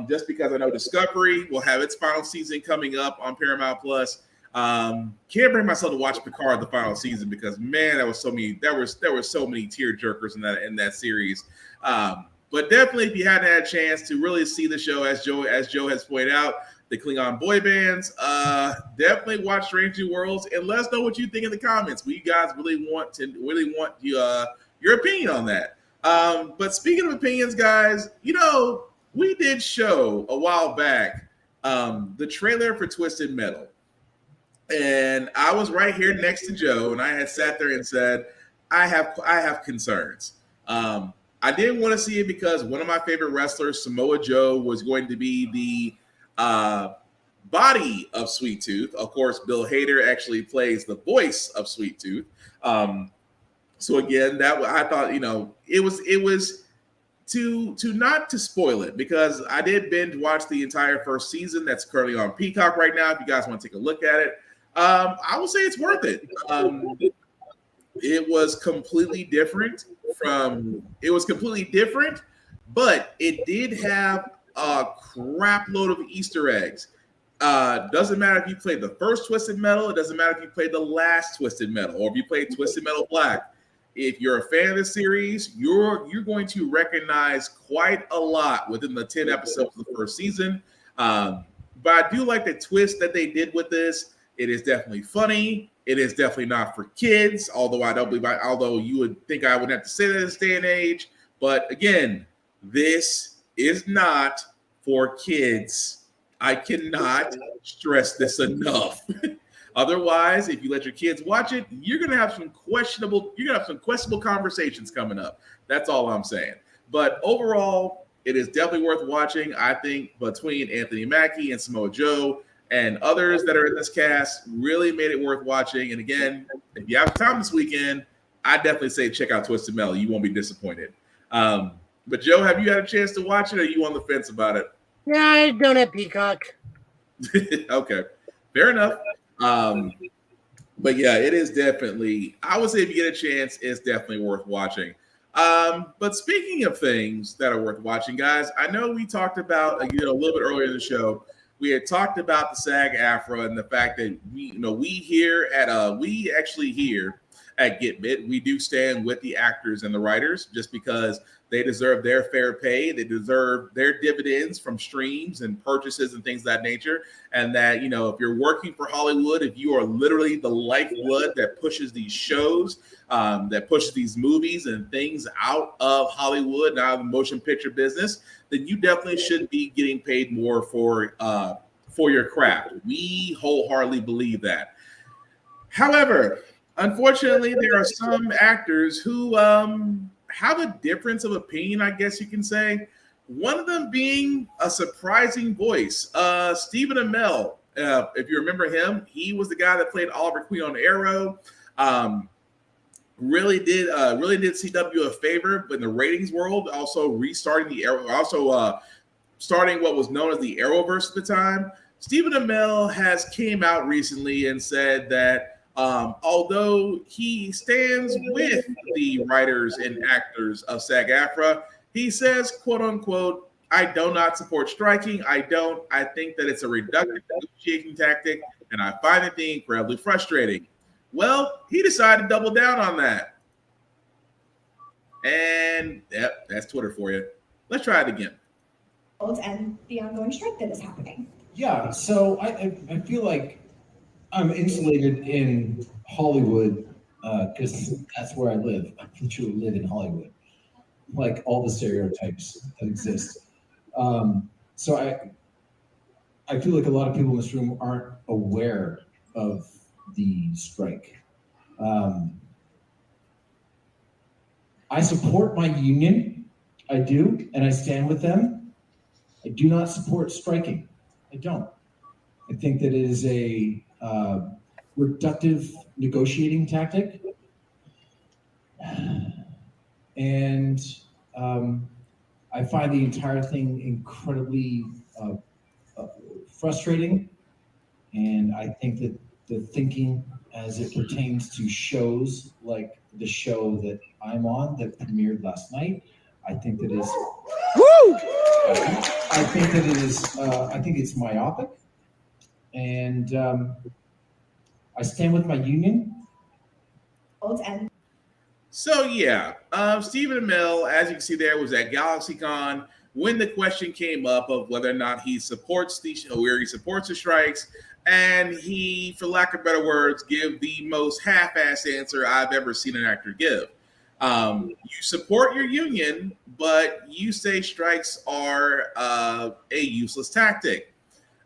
Just because I know Discovery will have its final season coming up on Paramount Plus. Can't bring myself to watch Picard the final season because man, there were so many tear jerkers in that series. But definitely, if you hadn't had a chance to really see the show, as Joe has pointed out, the Klingon boy bands, definitely watch Strange New Worlds and let us know what you think in the comments. We guys really want your opinion on that. But speaking of opinions, guys, we did show a while back the trailer for Twisted Metal. And I was right here next to Joe, and I had sat there and said, I have concerns. I didn't want to see it because one of my favorite wrestlers, Samoa Joe, was going to be the body of Sweet Tooth. Of course, Bill Hader actually plays the voice of Sweet Tooth. So again, that I thought, it was to not to spoil it because I did binge watch the entire first season that's currently on Peacock right now. If you guys want to take a look at it, I will say it's worth it. It was completely different but it did have a crap load of Easter eggs. Doesn't matter if you played the first Twisted Metal. It doesn't matter if you played the last Twisted Metal or if you played Twisted Metal Black. If you're a fan of the series, you're going to recognize quite a lot within the 10 episodes of the first season. But I do like the twist that they did with this. It is definitely funny. It is definitely not for kids, although you would think I would have to say that in this day and age. But again, this is not for kids. I cannot stress this enough. Otherwise, if you let your kids watch it, you're gonna have some questionable conversations coming up. That's all I'm saying. But overall, it is definitely worth watching. I think between Anthony Mackie and Samoa Joe and others that are in this cast really made it worth watching. And again, if you have time this weekend, I definitely say check out Twisted Metal. You won't be disappointed. But Joe, have you had a chance to watch it, or are you on the fence about it? Yeah, I don't have Peacock. Okay, fair enough. But yeah, it is definitely, I would say if you get a chance, it's definitely worth watching. But speaking of things that are worth watching, guys, I know we talked about, a little bit earlier in the show, we had talked about the SAG-AFTRA and the fact that we actually here at GetBit. We do stand with the actors and the writers just because they deserve their fair pay. They deserve their dividends from streams and purchases and things of that nature. And that, you know, if you're working for Hollywood, if you are literally the lifeblood that pushes these shows, that pushes these movies and things out of Hollywood and out of the motion picture business, then you definitely should be getting paid more for your craft. We wholeheartedly believe that. However, unfortunately, there are some actors who have a difference of opinion, I guess you can say. One of them being a surprising voice, Stephen Amell. If you remember him, he was the guy that played Oliver Queen on Arrow. Really did CW a favor in the ratings world, also restarting the Arrow, starting what was known as the Arrowverse at the time. Stephen Amell has came out recently and said that although he stands with the writers and actors of SAG-AFTRA, he says, quote unquote, I do not support striking. I think that it's a reductive negotiating tactic, and I find it incredibly frustrating. Well, he decided to double down on that. And yep, that's Twitter for you. Let's try it again. And the ongoing strike that is happening. Yeah, so I feel like I'm insulated in Hollywood because that's where I live. I literally live in Hollywood, like all the stereotypes that exist. So I feel like a lot of people in this room aren't aware of the strike. I support my union, I do, and I stand with them. I do not support striking. I don't. I think that it is a reductive negotiating tactic. And I find the entire thing incredibly frustrating. And I think that the thinking as it pertains to shows like the show that I'm on that premiered last night, I think that is I think that it is I think it's myopic, and I stand with my union. So yeah, Stephen Amell, as you can see there, was at GalaxyCon when the question came up of whether or not he supports the strikes, and he, for lack of better words, give the most half-assed answer I've ever seen an actor give. You support your union, but you say strikes are a useless tactic.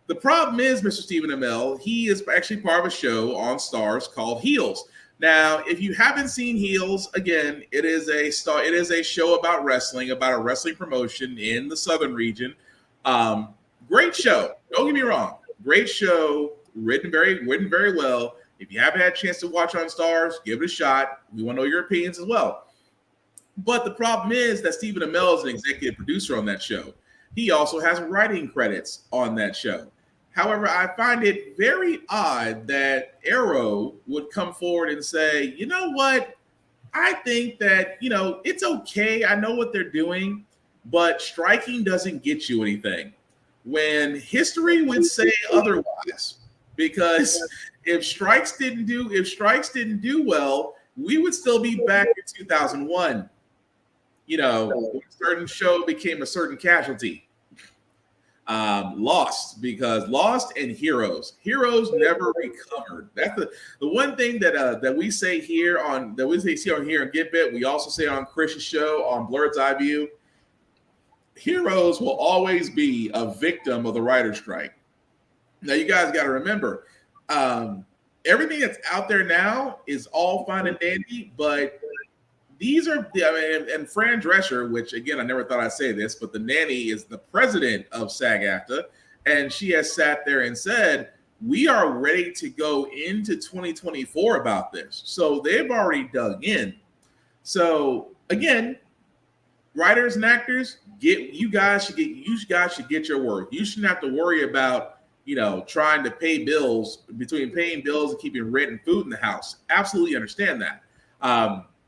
The problem is, Mr. Stephen Amell, he is actually part of a show on Starz called Heels. Now, if you haven't seen Heels, again, it is a show about wrestling, about a wrestling promotion in the Southern region. Great show. Don't get me wrong. Great show, written very well. If you haven't had a chance to watch on Starz, give it a shot. We want to know your opinions as well. But the problem is that Stephen Amell is an executive producer on that show. He also has writing credits on that show. However, I find it very odd that Arrow would come forward and say, you know what? I think that, it's okay. I know what they're doing, but striking doesn't get you anything. When history would say otherwise, because if strikes didn't do well, we would still be back in 2001. When a certain show became a certain casualty. Lost and Heroes never recovered. That's the one thing that we say here on here on GetBit. We also say on Chris's show on Blurred's Eye View. Heroes will always be a victim of the writer's strike. Now you guys got to remember, everything that's out there now is all fine and dandy, but these are, and Fran Drescher, which again, I never thought I'd say this, but the nanny is the president of SAG-AFTRA, and she has sat there and said, we are ready to go into 2024 about this. So they've already dug in. So again, writers and actors, you guys should get your work. You shouldn't have to worry about, trying to pay bills, between paying bills and keeping rent and food in the house. Absolutely understand that.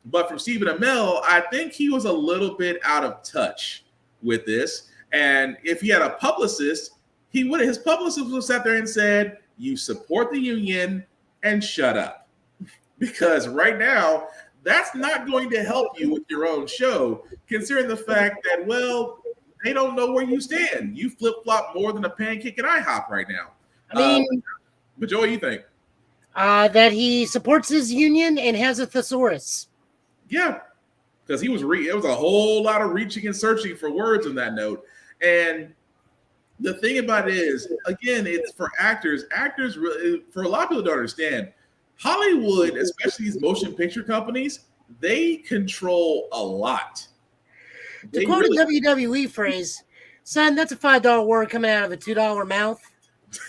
But from Stephen Amell, I think he was a little bit out of touch with this. And if he had a publicist, his publicist would have sat there and said, you support the union and shut up. because right now that's not going to help you with your own show, considering the fact that, well, they don't know where you stand. You flip-flop more than a pancake and IHOP right now. I mean, but Joe, what do you think? That he supports his union and has a thesaurus. Yeah, because he was it was a whole lot of reaching and searching for words in that note. And the thing about it is, again, it's for actors. Actors, really, for a lot of people, don't understand. Hollywood, especially these motion picture companies, they control a lot. To quote a WWE phrase, son, that's a $5 word coming out of a $2 mouth.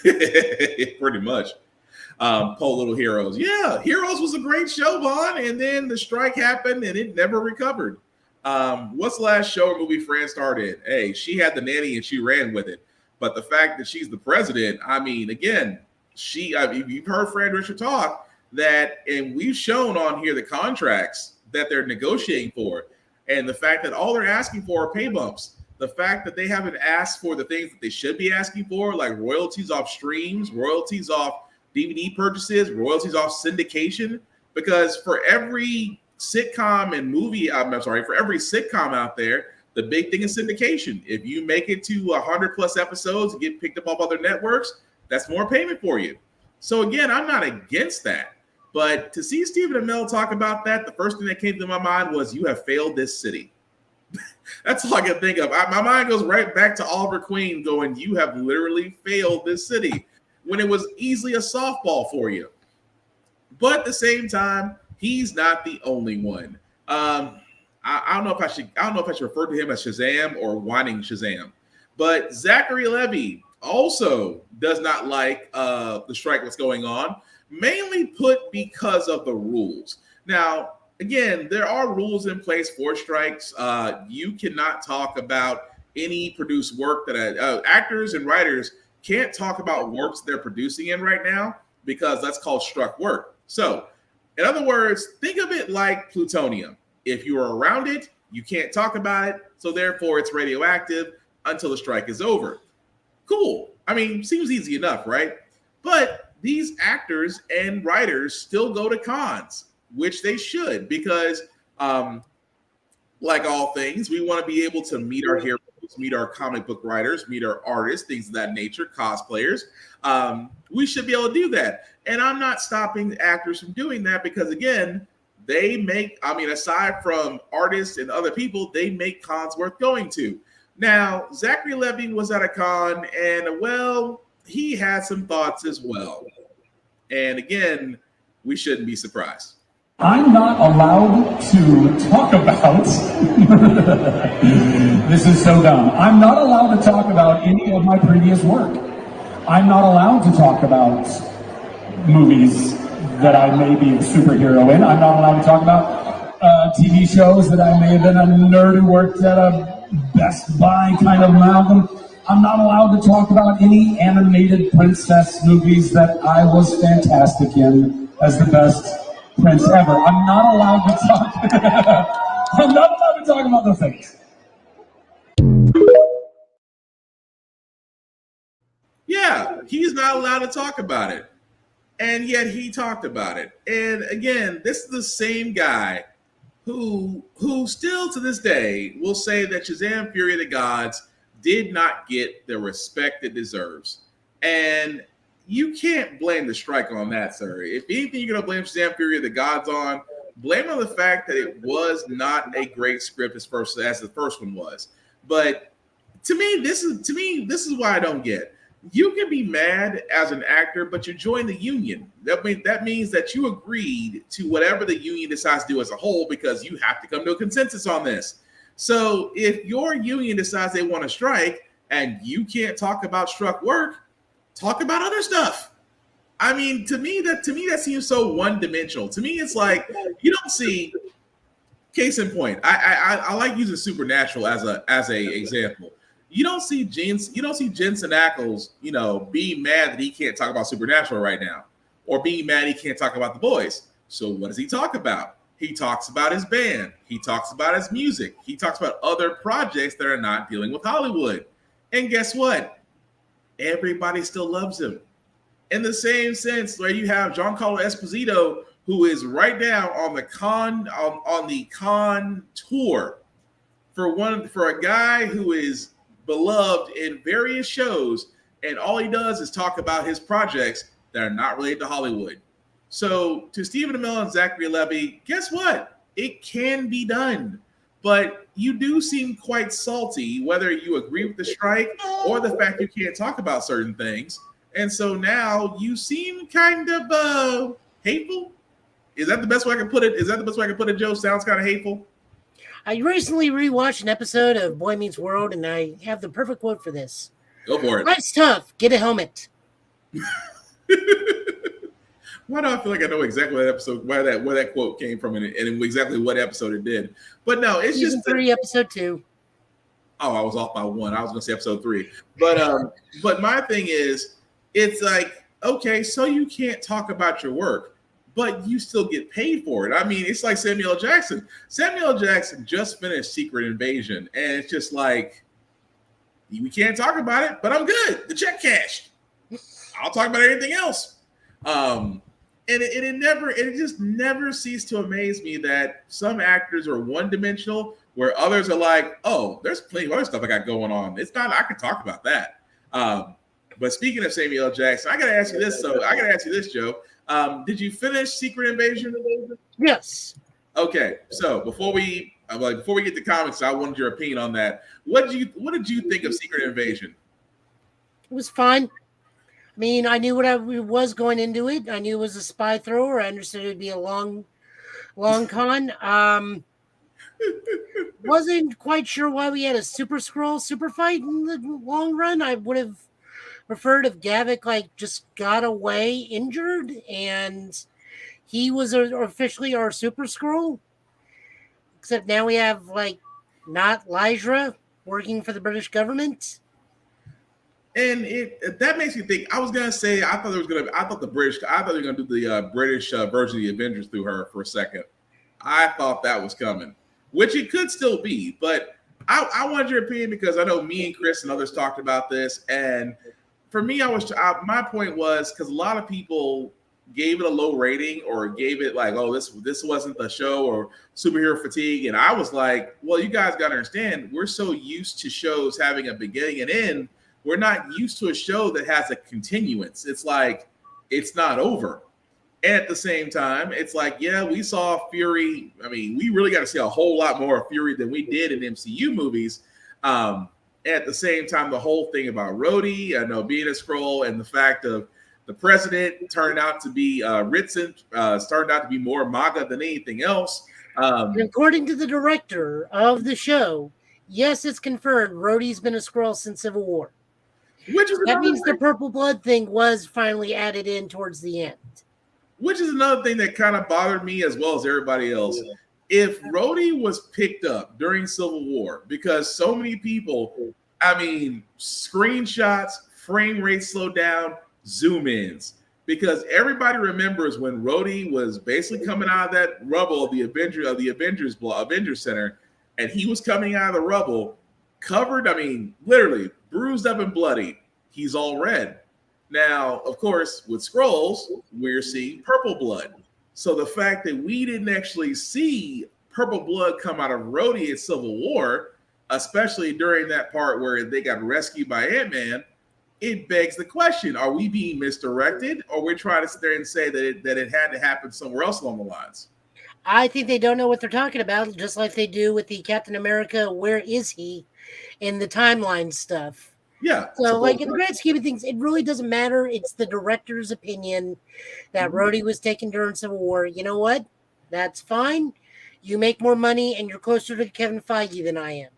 Pretty much. Poor Little Heroes. Yeah, Heroes was a great show, Vaughn, and then the strike happened and it never recovered. What's the last show or movie Fran starred in? Hey, she had the nanny and she ran with it. But the fact that she's the president, I mean, again, you've heard Fran Drescher talk that, and we've shown on here the contracts that they're negotiating for, and the fact that all they're asking for are pay bumps. The fact that they haven't asked for the things that they should be asking for, like royalties off streams, royalties off DVD purchases, royalties off syndication, because for every sitcom and movie, for every sitcom out there, the big thing is syndication. If you make it to 100 plus episodes and get picked up off other networks, that's more payment for you. So again, I'm not against that. But to see Stephen Amell talk about that, the first thing that came to my mind was, you have failed this city. That's all I can think of. My mind goes right back to Oliver Queen going, you have literally failed this city, when it was easily a softball for you. But at the same time, he's not the only one. I don't know if I should refer to him as Shazam or whining Shazam. But Zachary Levi also does not like the strike that's going on, mainly put because of the rules. Now, again, there are rules in place for strikes. You cannot talk about any produced work that actors and writers can't talk about works they're producing in right now, because that's called struck work. So, in other words, think of it like plutonium. If you are around it, you can't talk about it, so therefore it's radioactive until the strike is over. Cool. I mean, seems easy enough, right? But these actors and writers still go to cons, which they should, because like all things, we want to be able to meet our heroes, meet our comic book writers, meet our artists, things of that nature, cosplayers. We should be able to do that. And I'm not stopping actors from doing that, because again, they make, aside from artists and other people, they make cons worth going to. Now, Zachary Levi was at a con, and well, he had some thoughts as well. And again, we shouldn't be surprised. I'm not allowed to talk about, this is so dumb. I'm not allowed to talk about any of my previous work. I'm not allowed to talk about movies that I may be a superhero in. I'm not allowed to talk about TV shows that I may have been a nerd who worked at a Best Buy kind of amalgam. I'm not allowed to talk about any animated princess movies that I was fantastic in as the best prince ever. I'm not allowed to talk. I'm not allowed to talk about those things. Yeah, he's not allowed to talk about it. And yet he talked about it. And again, this is the same guy who still to this day will say that Shazam! Fury of the Gods did not get the respect it deserves. And you can't blame the strike on that, sir. If anything you're going to blame Shazam! Fury of the Gods on, blame on the fact that it was not a great script as the first one was. But to me, this is why I don't get. You can be mad as an actor, but you join the union. That means that you agreed to whatever the union decides to do as a whole, because you have to come to a consensus on this. So if your union decides they want to strike and you can't talk about struck work, talk about other stuff. I mean, to me that seems so one-dimensional. To me, it's like you don't see. Case in point, I like using Supernatural as a example. You don't see Jensen Ackles, being mad that he can't talk about Supernatural right now, or being mad he can't talk about The Boys. So what does he talk about? He talks about his band. He talks about his music. He talks about other projects that are not dealing with Hollywood. And guess what? Everybody still loves him. In the same sense where you have Giancarlo Esposito, who is right now on the con tour for a guy who is beloved in various shows, and all he does is talk about his projects that are not related to Hollywood. So to Stephen Amell and Zachary Levi, guess what? It can be done. But you do seem quite salty, whether you agree with the strike or the fact you can't talk about certain things. And so now you seem kind of hateful. Is that the best way I can put it? Is that the best way I can put it, Joe? Sounds kind of hateful. I recently rewatched an episode of Boy Meets World, and I have the perfect quote for this. Go for it. Life's tough. Get a helmet. Why do I feel like I know exactly what episode, where that quote came from, and exactly what episode it did? But no, it's Season just 3, episode 2. Oh, I was off by 1. I was going to say episode 3. But my thing is, it's like, okay, so you can't talk about your work, but you still get paid for it. I mean, it's like Samuel L. Jackson. Samuel L. Jackson just finished Secret Invasion, and it's just like, we can't talk about it, but I'm good. The check cashed. I'll talk about anything else. And it just never ceased to amaze me that some actors are one-dimensional, where others are like, oh, there's plenty of other stuff I got going on. It's not, I can talk about that. But speaking of Samuel L. Jackson, I got to ask you this, Joe. Did you finish Secret Invasion? Yes. Okay, so before we get to comics, I wanted your opinion on that. What did you think of Secret Invasion? It was fine. I mean, I knew what I was going into it. I knew it was a spy thriller. I understood it would be a long con. Wasn't quite sure why we had a Super Skrull super fight in the long run. I would have preferred if Gavik just got away injured and he was officially our Super Skrull. Except now we have not Lysra working for the British government. And that makes me think. I was gonna say I thought they were gonna do the British version of the Avengers through her for a second. I thought that was coming, which it could still be. But I wanted your opinion because I know me and Chris and others talked about this. And for me, my point was because a lot of people gave it a low rating or gave it oh, this wasn't the show or superhero fatigue. And I was like, well, you guys got to understand, we're so used to shows having a beginning and end. We're not used to a show that has a continuance. It's like, it's not over. And at the same time, it's like, yeah, we saw Fury. I mean, we really got to see a whole lot more of Fury than we did in MCU movies. At the same time, the whole thing about Rhodey, being a Skrull, and the fact of the president turned out to be Ritson, started out to be more MAGA than anything else. According to the director of the show, yes, it's confirmed Rhodey's been a Skrull since Civil War. That means the purple blood thing was finally added in towards the end. Which is another thing that kind of bothered me as well as everybody else. If Rhodey was picked up during Civil War, because so many people, screenshots, frame rate slowed down, zoom ins, because everybody remembers when Rhodey was basically coming out of that rubble of the Avengers Center, and he was coming out of the rubble covered, literally bruised up and bloody. He's all red. Now, of course, with Skrulls, we're seeing purple blood. So the fact that we didn't actually see purple blood come out of Rhodey in Civil War, especially during that part where they got rescued by Ant-Man, it begs the question, are we being misdirected, or we're trying to sit there and say that it had to happen somewhere else along the lines? I think they don't know what they're talking about, just like they do with the Captain America, where is he, in the timeline stuff. Yeah. So, in the grand scheme of things, it really doesn't matter. It's the director's opinion that Rhodey was taken during Civil War. You know what? That's fine. You make more money, and you're closer to Kevin Feige than I am.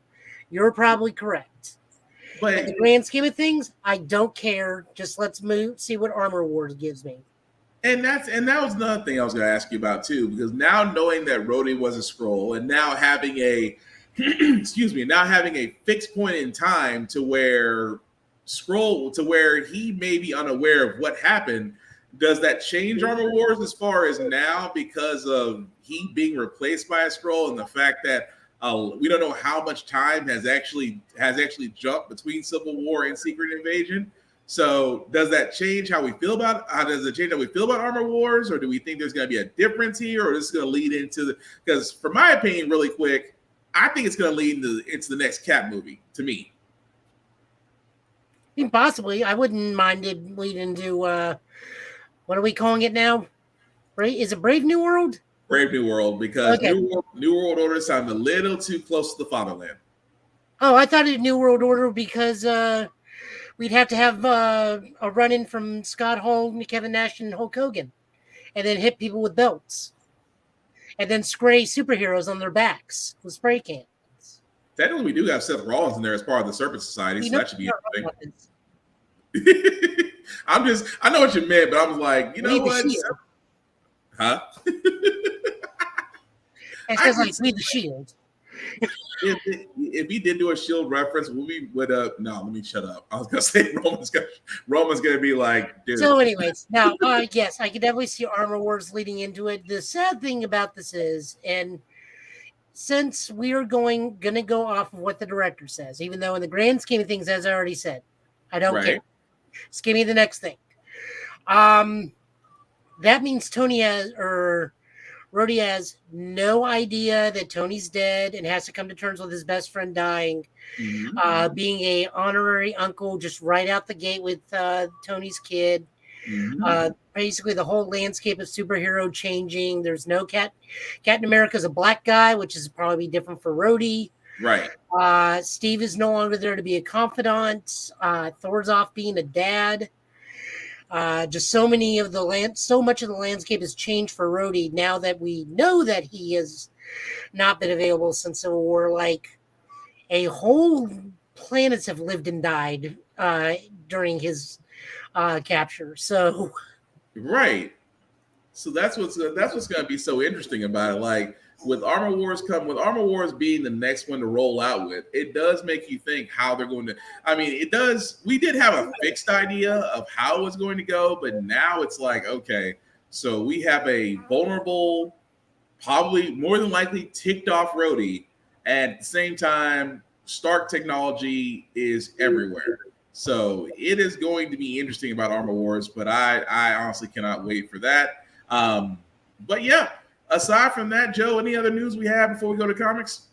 You're probably correct. But in the grand scheme of things, I don't care. Just let's see what Armor Wars gives me. And that was another thing I was going to ask you about too, because now knowing that Rhodey was a Skrull and now having a fixed point in time to where he may be unaware of what happened, does that change Armor Wars as far as now because of he being replaced by a Skrull and the fact that we don't know how much time has actually jumped between Civil War and Secret Invasion? So does that change how we feel about? How does it change how we feel about Armor Wars, or do we think there's going to be a difference here, or this is going to lead into the? Because, for my opinion, really quick, I think it's going to lead into the next Cap movie. To me, I mean, possibly. I wouldn't mind it lead into what are we calling it now? Is it Brave New World? Brave New World, because Okay. New World Order sounds a little too close to the fatherland. Oh, I thought it New World Order because we'd have to have a run-in from Scott Hall, Kevin Nash, and Hulk Hogan, and then hit people with belts, and then spray superheroes on their backs with spray cans. Technically, we do have Seth Rollins in there as part of the Serpent Society, so that should be interesting. I know what you meant, but I was like, you know what? Huh? It's because like we the Shield. If he did do a Shield reference, we would no, let me shut up. I was gonna say Roman's gonna be like, dude. So, anyways, now yes, I can definitely see Armor Wars leading into it. The sad thing about this is, and since we are gonna go off of what the director says, even though in the grand scheme of things, as I already said, I don't care. Just give me the next thing. That means Rhodey has no idea that Tony's dead and has to come to terms with his best friend dying. Mm-hmm. Being a honorary uncle just right out the gate with Tony's kid. Mm-hmm. Basically, the whole landscape of superhero changing. There's no Captain America's a black guy, which is probably different for Rhodey. Right. Steve is no longer there to be a confidant. Thor's off being a dad. Just so much of the landscape has changed for Rhodey now that we know that he has not been available since Civil War. Like a whole planets have lived and died during his capture. So right. So that's what's going to be so interesting about it. Like with Armor Wars being the next one to roll out with, it does make you think how they're going to. I mean, it does. We did have a fixed idea of how it's going to go, but now it's like, okay, so we have a vulnerable, probably more than likely ticked off Rhodey, and at the same time, Stark technology is everywhere. So it is going to be interesting about Armor Wars, but I honestly cannot wait for that. But yeah. Aside from that, Joe, any other news we have before we go to comics?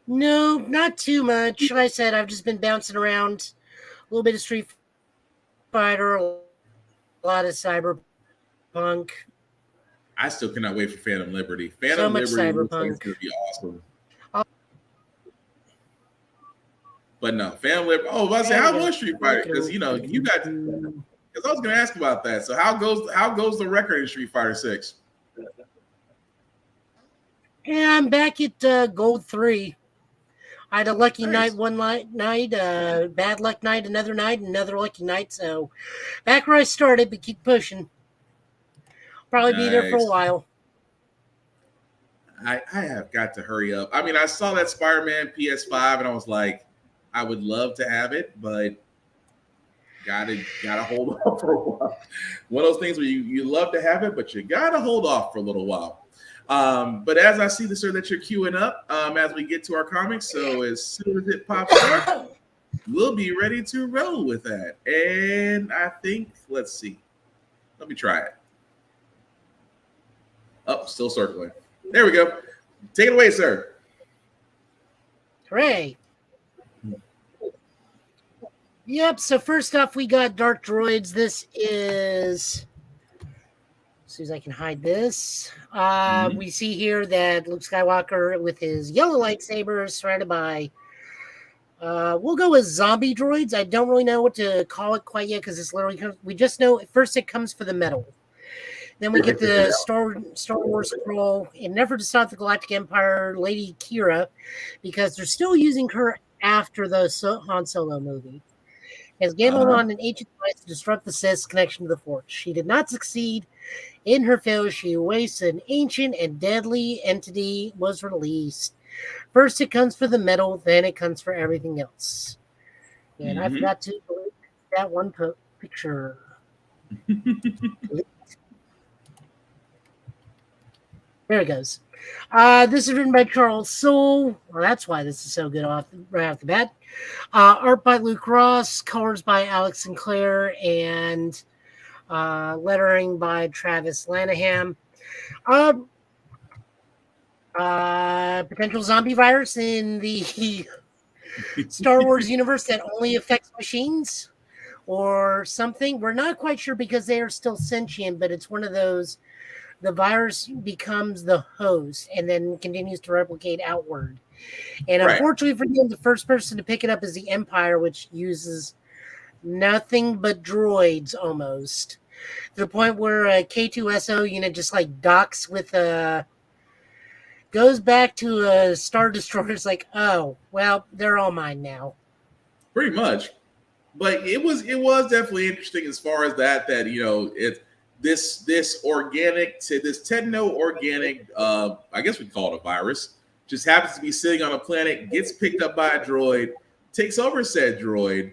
no, not too much. Like I said, I've just been bouncing around a little bit of Street Fighter, a lot of Cyberpunk. I still cannot wait for Phantom Liberty. Phantom So much Liberty looks like Cyberpunk. it's going to be awesome. But no, Phantom Liberty. Oh, I was about to say, how was Street Fighter? Because you got. Because I was going to ask about that. So how goes the record in Street Fighter 6? Yeah, I'm back at Gold 3. I had a lucky Nice. night one night, bad luck night another night, another lucky night. So back where I started, but keep pushing. Probably be there for a Nice. while. I have got to hurry up. I mean, I saw that Spider-Man PS5 and I was like, I would love to have it, but gotta hold off for a while. One of those things where you love to have it, but you gotta hold off for a little while. But as I see the sir that you're queuing up, as we get to our comics, so as soon as it pops up, we'll be ready to roll with that. And I think, let's see. Let me try it. Oh, still circling. There we go. Take it away, sir. Hooray. Yep, so first off, we got Dark Droids. This is, as soon as I can hide this, we see here that Luke Skywalker with his yellow lightsaber is surrounded by, we'll go with zombie droids. I don't really know what to call it quite yet because it's literally, we just know at first it comes for the medal. Then we get the Star Wars scroll in an effort to stop the Galactic Empire, Lady Kira, because they're still using her after the Han Solo movie. Has gambled on an ancient device to disrupt the Sith's connection to the Force. She did not succeed in her failure. She wasted an ancient and deadly entity was released. First it comes for the medal, then it comes for everything else. And I forgot to delete that one picture. There it goes. This is written by Charles Soule. Well, that's why this is so good right off the bat. Art by Luke Ross, colors by Alex Sinclair, and lettering by Travis Lanham. Potential zombie virus in the Star Wars universe that only affects machines or something. We're not quite sure because they are still sentient, but it's one of those. The virus becomes the host and then continues to replicate outward. And unfortunately for them, the first person to pick it up is the Empire, which uses nothing but droids almost. To the point where a K2SO unit just like docks with goes back to a Star Destroyer. It's like, oh, well, they're all mine now. Pretty much. But it was definitely interesting as far as that it's this organic to this techno-organic, I guess we'd call it a virus, just happens to be sitting on a planet, gets picked up by a droid, takes over said droid,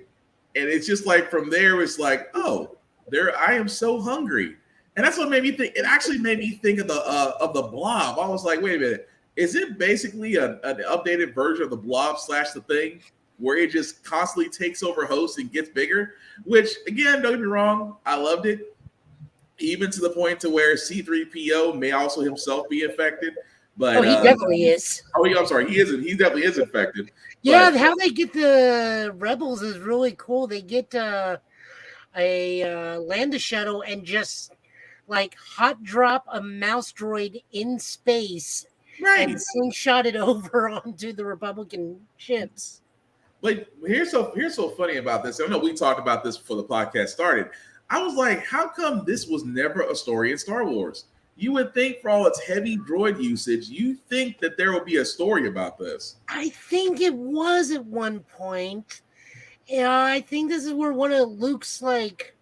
and it's just like from there, it's like, oh, I am so hungry. And that's what made me think. It actually made me think of the Blob. I was like, wait a minute, is it basically an updated version of the Blob / the Thing, where it just constantly takes over hosts and gets bigger? Which, again, don't get me wrong, I loved it. Even to the point to where C-3PO may also himself be infected. But he definitely is. I'm sorry, he isn't. He definitely is infected. Yeah, how they get the rebels is really cool. They get a Landa shuttle and just like hot drop a mouse droid in space, and slingshot it over onto the Republican ships. But here's so funny about this. I know we talked about this before the podcast started. I was like, how come this was never a story in Star Wars? You would think for all its heavy droid usage, you think that there would be a story about this. I think it was at one point. Yeah, I think this is where one of Luke's like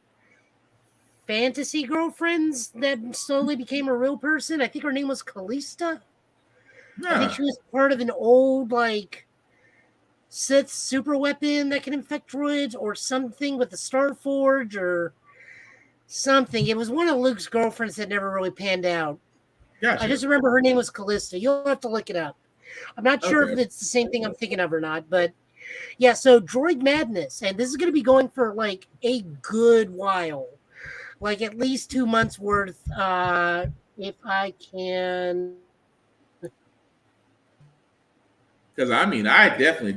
fantasy girlfriends that slowly became a real person. I think her name was Callista. I think she was part of an old like Sith super weapon that can infect droids or something with the Star Forge or something. It was one of Luke's girlfriends that never really panned out. Gotcha. I just remember her name was Callista. You'll have to look it up. I'm not sure if it's the same thing I'm thinking of or not, but yeah, so Droid Madness, and this is going to be going for like a good while, like at least 2 months worth, if I can. Because I definitely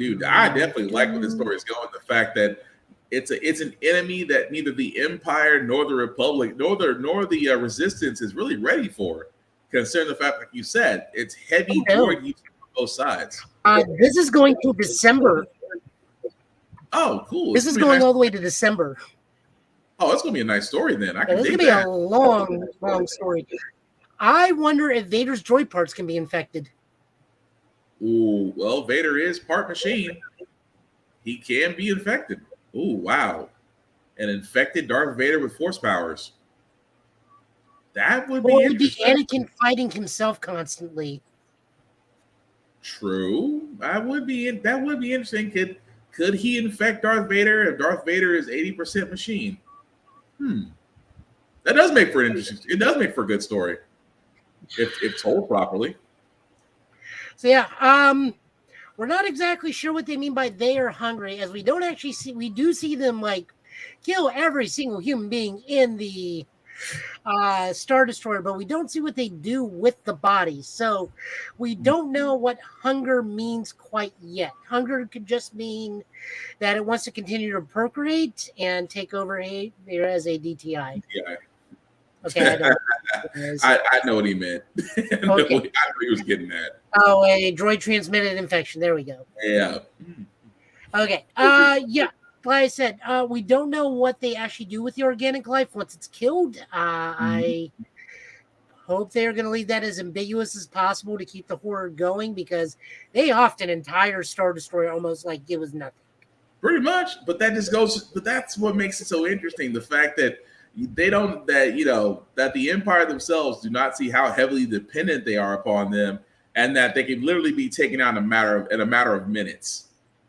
like where this story is going. The fact that it's an enemy that neither the Empire nor the Republic nor the Resistance is really ready for, considering the fact, like you said, it's heavy droid use on both sides. This is going to December. Oh, cool! This is going all the way to December. Oh, it's going to be a nice story then. It's going to be a long, long story. I wonder if Vader's droid parts can be infected. Ooh, well, Vader is part machine. He can be infected. Ooh, wow. An infected Darth Vader with force powers. That would be interesting. It would be Anakin fighting himself constantly. True. That would be interesting. Could he infect Darth Vader if Darth Vader is 80% machine? That does make for an interesting. It does make for a good story if told properly. So yeah, we're not exactly sure what they mean by they are hungry, as we don't actually see. We do see them like kill every single human being in the Star Destroyer, but we don't see what they do with the body. So we don't know what hunger means quite yet. Hunger could just mean that it wants to continue to procreate and take over there as a DTI. Yeah. Okay, I know what he meant. I know he was getting at. Oh, a droid transmitted infection. There we go. Yeah. Okay. Yeah. Like I said, we don't know what they actually do with the organic life once it's killed. I hope they're going to leave that as ambiguous as possible to keep the horror going, because they often entire Star Destroyer almost like it was nothing. Pretty much, but that's what makes it so interesting. The fact that that the Empire themselves do not see how heavily dependent they are upon them, and that they can literally be taken out in a matter of minutes.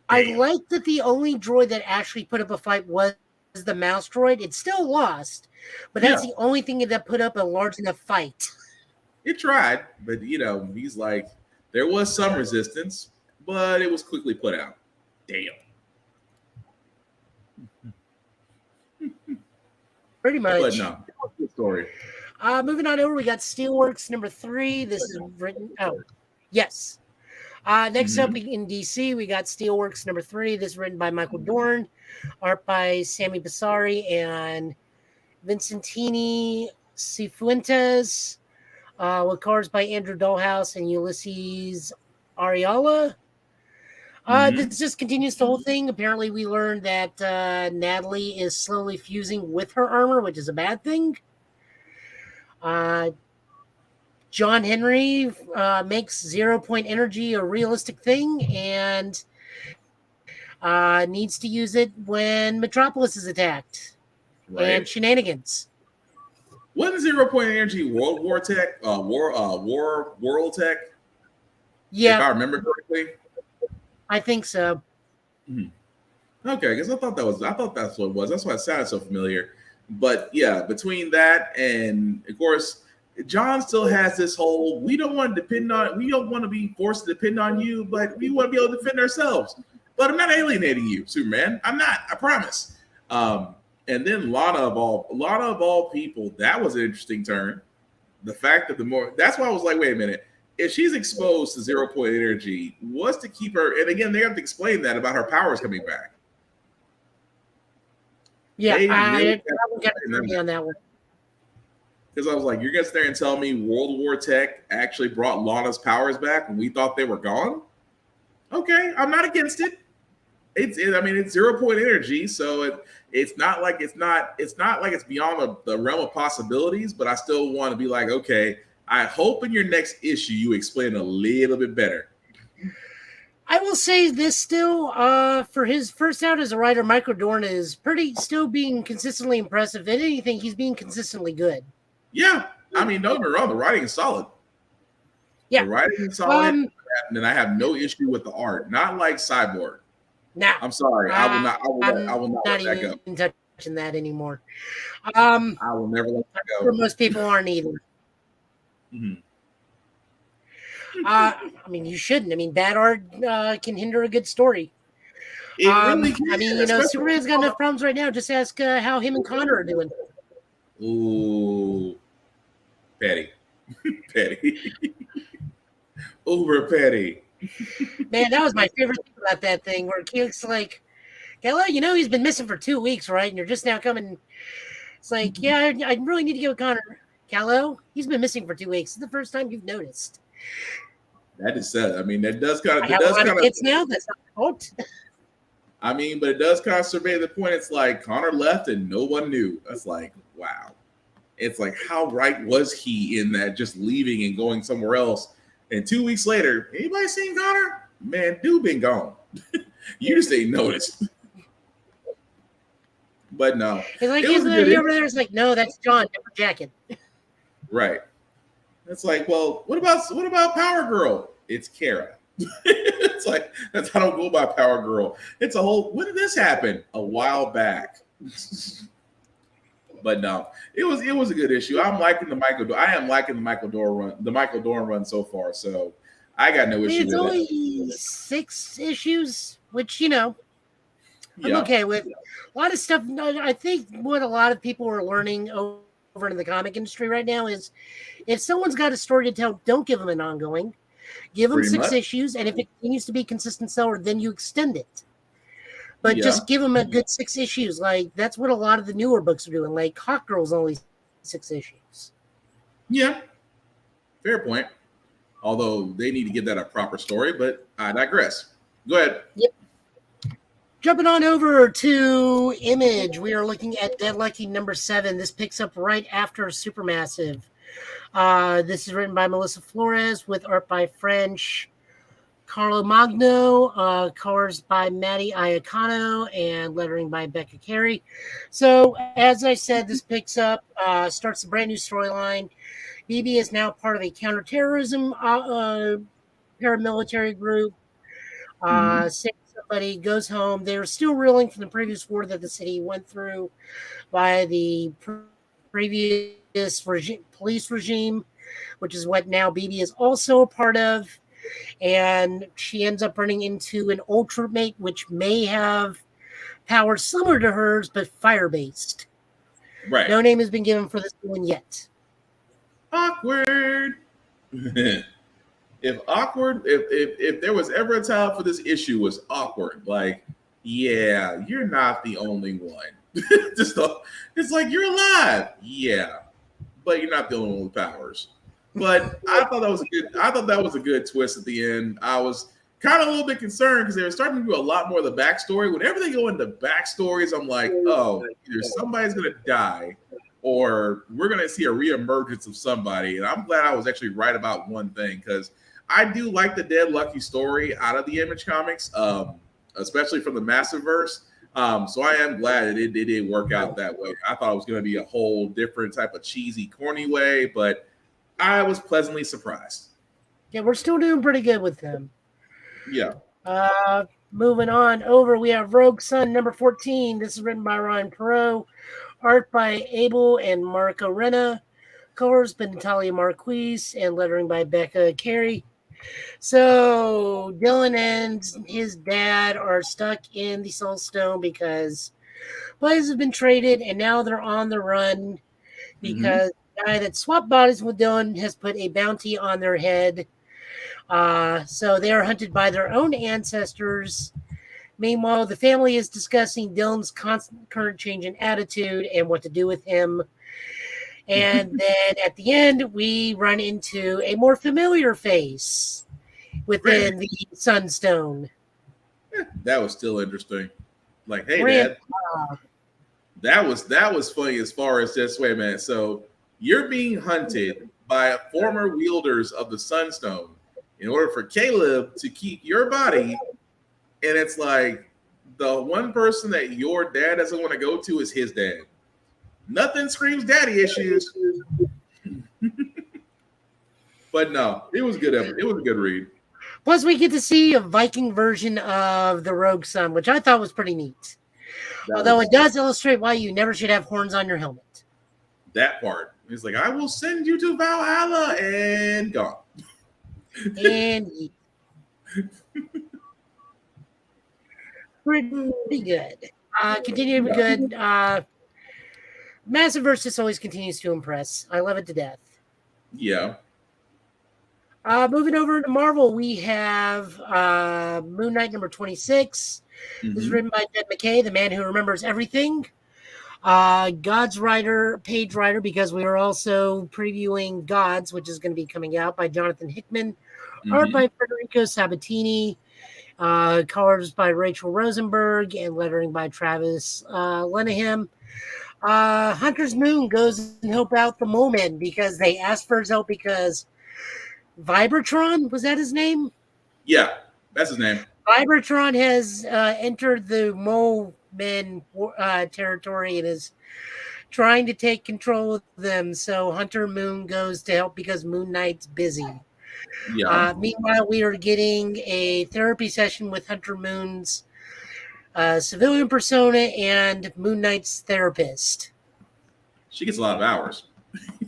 I like that the only droid that actually put up a fight was the mouse droid. It still lost, but that's the only thing that put up a large enough fight. It tried, but he's like, there was some resistance, but it was quickly put out. Damn. Pretty much. But no, good story. Moving on over, we got Steelworks number 3. This is written. Oh, yes. Next up in DC, we got Steelworks number 3. This is written by Michael Dorn, art by Sammy Basari and Vincentini Cifuentes, with covers by Andrew Dollhouse and Ulysses Ariala. This just continues the whole thing. Apparently, we learned that Natalie is slowly fusing with her armor, which is a bad thing. John Henry makes 0-point energy a realistic thing and needs to use it when Metropolis is attacked. Right. And shenanigans. Wasn't 0-point energy World War Tech? World Tech? Yeah. If I remember correctly. I think so. Okay, because I thought that's what it was. That's why it sounded so familiar. But yeah, between that and of course, John still has this whole we don't want to be forced to depend on you, but we want to be able to defend ourselves. But I'm not alienating you, Superman. I'm not, I promise. And then Lana of all people, that was an interesting turn. The fact that that's why I was like, wait a minute. If she's exposed to 0-point energy, what's to keep her? And again, they have to explain that about her powers coming back. Yeah, I will get on that one. Because I was like, you're going to sit there and tell me World War Tech actually brought Lana's powers back when we thought they were gone? Okay, I'm not against it. It's 0-point energy, so it's not like it's beyond the realm of possibilities. But I still want to be like, okay, I hope in your next issue you explain a little bit better. I will say this still, for his first out as a writer, Michael Dorn is still being consistently impressive. If anything, he's being consistently good. Yeah, don't get me wrong, the writing is solid. Yeah, the writing is solid, and I have no issue with the art. Not like Cyborg. No, I'm sorry, I will not let that go. Not touching that anymore. I will never let that go. For most people, aren't either. You shouldn't. Bad art can hinder a good story. It really can, Superman's got enough problems right now. Just ask how him and Connor are doing. Ooh, petty. Uber petty. Man, that was my favorite thing about that thing, where Keith's like, Gella, he's been missing for 2 weeks, right? And you're just now coming. It's like, yeah, I really need to get with Connor. Callow, he's been missing for 2 weeks. It's the first time you've noticed. That is sad. That does kind of. I have a lot of kids now. That's not the fault. But it does kind of survey the point. It's like Connor left and no one knew. That's like, wow. It's like, how right was he in that, just leaving and going somewhere else? And 2 weeks later, anybody seen Connor? Man, dude been gone. You just ain't noticed. But no. He's like, over there. It's like, no, that's John, different jacket. Right. It's like, well, what about Power Girl? It's Kara. It's like, I don't go by Power Girl. It's a whole. When did this happen? A while back. But no, it was a good issue. I am liking the Michael Dorn run so far. So I got no issue with it. It's only 6 issues, which I'm okay with. A lot of stuff. I think what a lot of people are learning over in the comic industry right now is, if someone's got a story to tell, don't give them an ongoing. Give them 6 issues, and if it continues to be a consistent seller, then you extend it. But just give them a good 6 issues. Like, that's what a lot of the newer books are doing. Like, Hawkgirl's only 6 issues. Yeah, fair point. Although they need to give that a proper story, but I digress. Go ahead. Yep. Jumping on over to Image, we are looking at Dead Lucky number 7. This picks up right after Supermassive. This is written by Melissa Flores with art by French Carlo Magno, colors by Maddie Iacano, and lettering by Becca Carey. So, as I said, this picks up, starts a brand new storyline. BB is now part of a counterterrorism paramilitary group. Somebody goes home. They're still reeling from the previous war that the city went through by the previous police regime. which is what now BB is also a part of. And she ends up running into an Ultramate, which may have powers similar to hers, but fire-based. Right. No name has been given for this one yet. Awkward. If there was ever a time for this issue was awkward, like, yeah, you're not the only one. It's like you're alive, yeah, but you're not the only one with powers. But I thought that was a good twist at the end. I was kind of a little bit concerned because they were starting to do a lot more of the backstory. Whenever they go into backstories, I'm like, oh, either somebody's gonna die or we're gonna see a reemergence of somebody. And I'm glad I was actually right about one thing, because I do like the Dead Lucky story out of the Image comics, especially from the Massiveverse. So I am glad that it did work out that way. I thought it was going to be a whole different type of cheesy, corny way, but I was pleasantly surprised. Yeah, we're still doing pretty good with them. Yeah. Moving on over, we have Rogue Sun number 14. This is written by Ryan Perot, art by Abel and Marco Renna, colors by Natalia Marquise, and lettering by Becca Carey. So Dylan and his dad are stuck in the Soul Stone because players have been traded, and now they're on the run because the guy that swapped bodies with Dylan has put a bounty on their head. So they are hunted by their own ancestors. Meanwhile, the family is discussing Dylan's constant current change in attitude and what to do with him. And then at the end, we run into a more familiar face within the Sunstone. That was still interesting. Like, hey, Dad. That was funny as far as just, wait a minute. So you're being hunted by former wielders of the Sunstone in order for Caleb to keep your body. And it's like the one person that your dad doesn't want to go to is his dad. Nothing screams daddy issues. But no, it was good. It was a good read. Plus, we get to see a Viking version of the Rogue Sun, which I thought was pretty neat. Although it does illustrate why you never should have horns on your helmet. That part. He's like, I will send you to Valhalla, and gone. And pretty good. Continue to be good. Massiveverse just always continues to impress. I love it to death. Yeah. Moving over to Marvel, we have Moon Knight number 26. This is written by Jed MacKay, the man who remembers everything. God's page writer, because we are also previewing Gods, which is going to be coming out, by Jonathan Hickman. Art by Federico Sabatini. Colors by Rachel Rosenberg, and lettering by Travis Lenahan. Hunter's Moon goes and help out the Mole Men because they asked for his help because Vibertron, was that his name? Yeah, that's his name. Vibertron has entered the Mole Men territory and is trying to take control of them. So Hunter Moon goes to help because Moon Knight's busy. Yeah. Meanwhile, we are getting a therapy session with Hunter Moon's civilian persona and Moon Knight's therapist. She gets a lot of hours.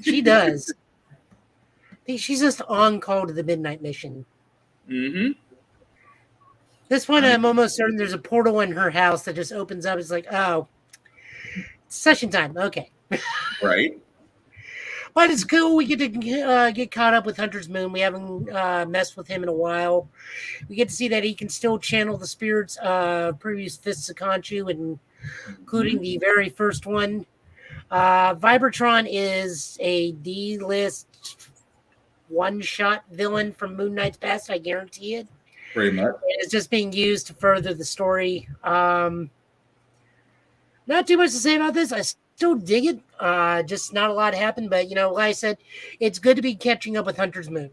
She does. I think she's just on call to the Midnight Mission. This one, I'm almost certain there's a portal in her house that just opens up. It's like, oh, it's session time. Okay. Right. But it's cool. We get to get caught up with Hunter's Moon. We haven't messed with him in a while. We get to see that he can still channel the spirits of previous Fists of Khonshu, including the very first one. Vibertron is a D-list one-shot villain from Moon Knight's past. I guarantee it. Pretty much. It's just being used to further the story. Not too much to say about this. I still dig it. Just not a lot happened, but like I said, it's good to be catching up with Hunter's Moon.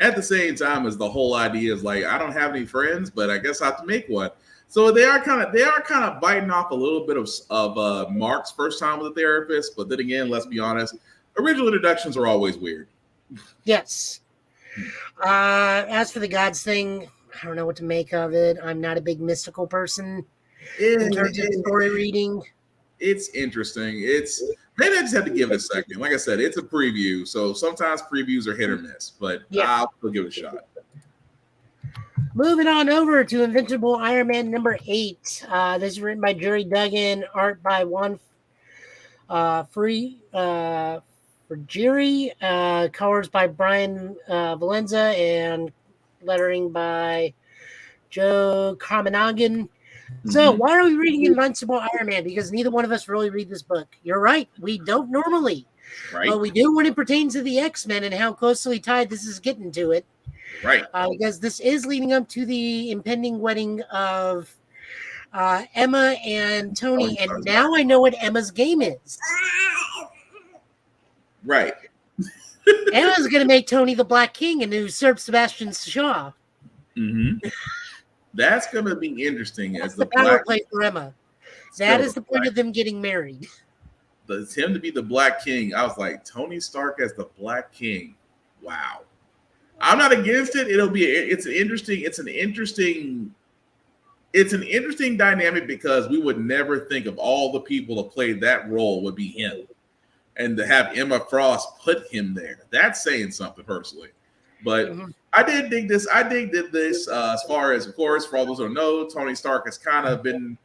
At the same time as the whole idea is like, I don't have any friends, but I guess I have to make one. So they are kind of biting off a little bit of Mark's first time with a therapist, but then again, let's be honest, original introductions are always weird. Yes. As for the Gods thing, I don't know what to make of it. I'm not a big mystical person in terms of story reading. It's interesting. It's maybe I just have to give it a second. Like I said, it's a preview, so sometimes previews are hit or miss, but I'll still give it a shot. Moving on over to Invincible Iron Man number 8. This is written by Jerry Duggan, art by Juan Jerry, colors by Brian Valenza, and lettering by Joe Carmanagan. So why are we reading Invincible Iron Man? Because neither one of us really read this book. You're right. We don't normally. Right. But we do when it pertains to the X-Men and how closely tied this is getting to it. Right. Because this is leading up to the impending wedding of Emma and Tony. And now I know what Emma's game is. Right. Emma's going to make Tony the Black King and usurp Sebastian Shaw. Mm-hmm. That's going to be interesting. As the power play for Emma. That is the point of them getting married. It's him to be the Black King. I was like, Tony Stark as the Black King. Wow. I'm not against it. It's an interesting dynamic because we would never think of all the people to play that role would be him. And to have Emma Frost put him there. That's saying something personally. But I did dig this. I dig this as far as, of course, for all those who don't know, Tony Stark has kind of been,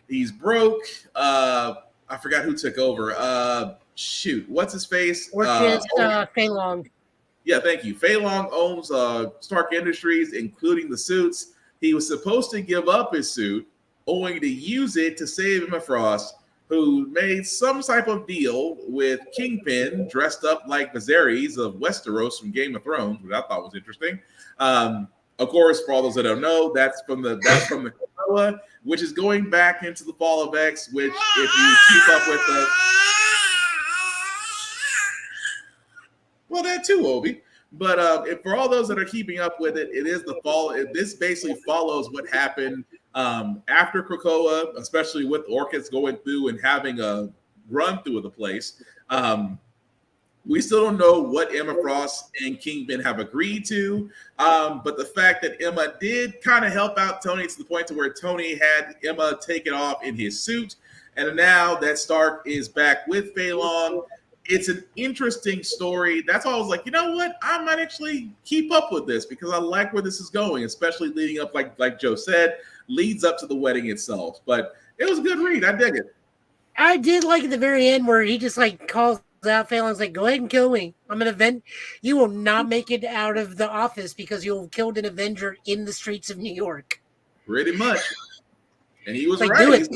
he's broke. I forgot who took over. What's his face? Fei Long. Yeah, thank you. Fei Long owns Stark Industries, including the suits. He was supposed to give up his suit, only to use it to save Emma Frost, who made some type of deal with Kingpin, dressed up like Viserys of Westeros from Game of Thrones, which I thought was interesting. Of course, for all those that don't know, that's from the Krakoa, which is going back into the Fall of X, which if you keep up with the... Well, that too, Obi. But for all those that are keeping up with it, it is the fall. This basically follows what happened after Krakoa, especially with Orchis going through and having a run through of the place. We still don't know what Emma Frost and Kingpin have agreed to, but the fact that Emma did kind of help out Tony to the point to where Tony had Emma take it off in his suit, and now that Stark is back with Fei Long. It's an interesting story. That's why I was like, you know what? I might actually keep up with this because I like where this is going, especially leading up, like Joe said, leads up to the wedding itself. But it was a good read. I dig it. I did like at the very end where he just like calls out Fei Long's like, go ahead and kill me. I'm an event. You will not make it out of the office because you'll have killed an Avenger in the streets of New York. Pretty much. And he was like, right.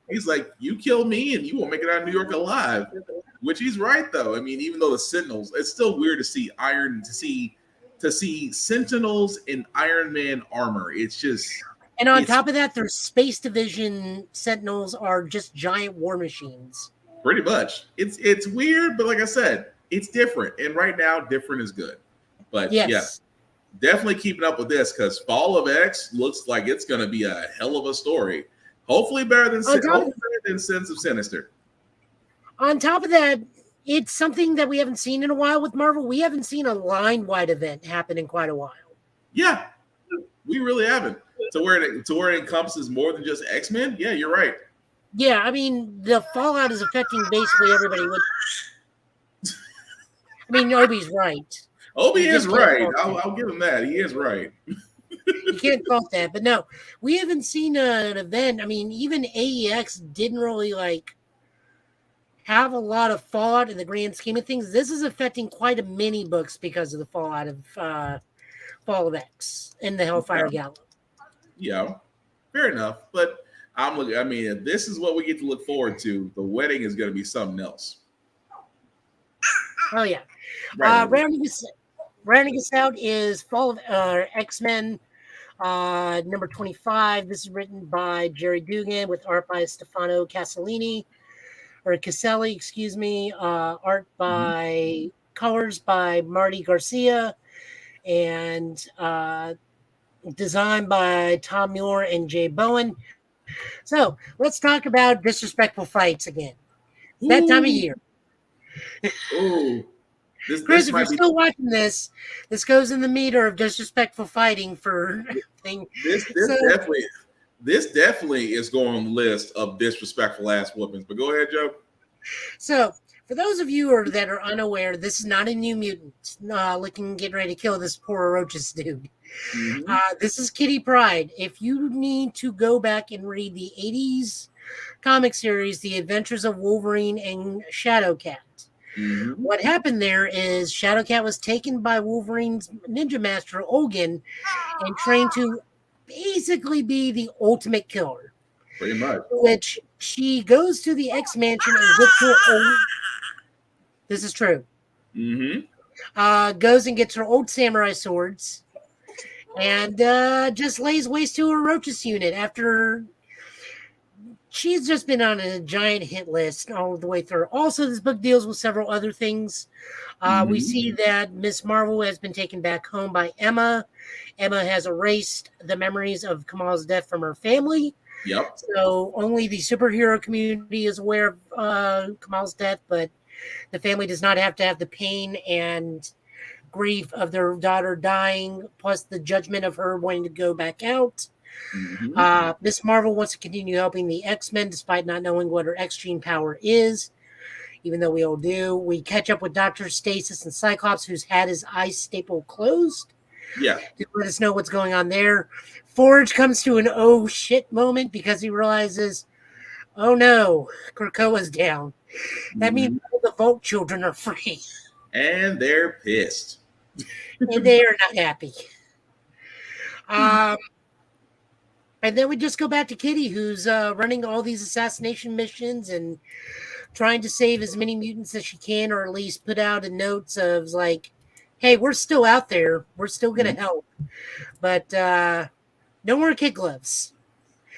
He's like, you kill me and you won't make it out of New York alive. Which he's right, though. I mean, even though the Sentinels, it's still weird to see Sentinels in Iron Man armor. It's just, and on top of that, their Space Division Sentinels are just giant war machines. Pretty much. It's weird, but like I said, it's different. And right now, different is good. But yes, definitely keeping up with this because Fall of X looks like it's going to be a hell of a story. Hopefully better than Sins of Sinister. On top of that, it's something that we haven't seen in a while with Marvel. We haven't seen a line-wide event happen in quite a while. Yeah, we really haven't. To where it encompasses more than just X-Men. Yeah, you're right. Yeah, I mean, the fallout is affecting basically everybody. I mean, Obi's right. Obi is right. I'll give him that. He is right. You can't fault that. But no, we haven't seen an event. I mean, even AEX didn't really have a lot of fallout in the grand scheme of things. This is affecting quite a many books because of the fallout of Fall of X and the Hellfire Gala. Yeah, fair enough. But if this is what we get to look forward to, the wedding is going to be something else. Oh, yeah. Rounding us out is Fall of X-Men number 25. This is written by Jerry Dugan with art by Stefano Caselli, art by colors by Marty Garcia, and designed by Tom Muir and Jay Bowen. So let's talk about disrespectful fights again. It's that time of year. Ooh. Chris, if you're still watching this goes in the meter of disrespectful fighting for things. This this definitely is going on the list of disrespectful ass whoopings. But go ahead, Joe. So, for those of you that are unaware, this is not a New Mutant getting ready to kill this poor Orochis dude. Mm-hmm. This is Kitty Pryde. If you need to go back and read the 80s comic series, The Adventures of Wolverine and Shadowcat, Mm-hmm. what happened there is Shadowcat was taken by Wolverine's ninja master, Olgan, and trained to basically be the ultimate killer. Pretty much. Which she goes to the X Mansion and gets her old. This is true. Mm-hmm. Goes and gets her old samurai swords, and just lays waste to her Orochis unit after she's just been on a giant hit list all the way through. Also, this book deals with several other things. We see that Miss Marvel has been taken back home by Emma. Emma has erased the memories of Kamal's death from her family. Yep. So only the superhero community is aware of Kamal's death, but the family does not have to have the pain and grief of their daughter dying, plus the judgment of her wanting to go back out. Mm-hmm. Miss Marvel wants to continue helping the X-Men despite not knowing what her X-Gene power is, even though we all do. We catch up with Dr. Stasis and Cyclops, who's had his eyes stapled closed. Yeah. To let us know what's going on there. Forge comes to an oh shit moment because he realizes, oh no, Krakoa's down. That means all the Vault children are free. And they're pissed. And they are not happy. And then we just go back to Kitty, who's running all these assassination missions and trying to save as many mutants as she can, or at least put out a notes of like, hey, we're still out there. We're still going to help. But no more kid gloves.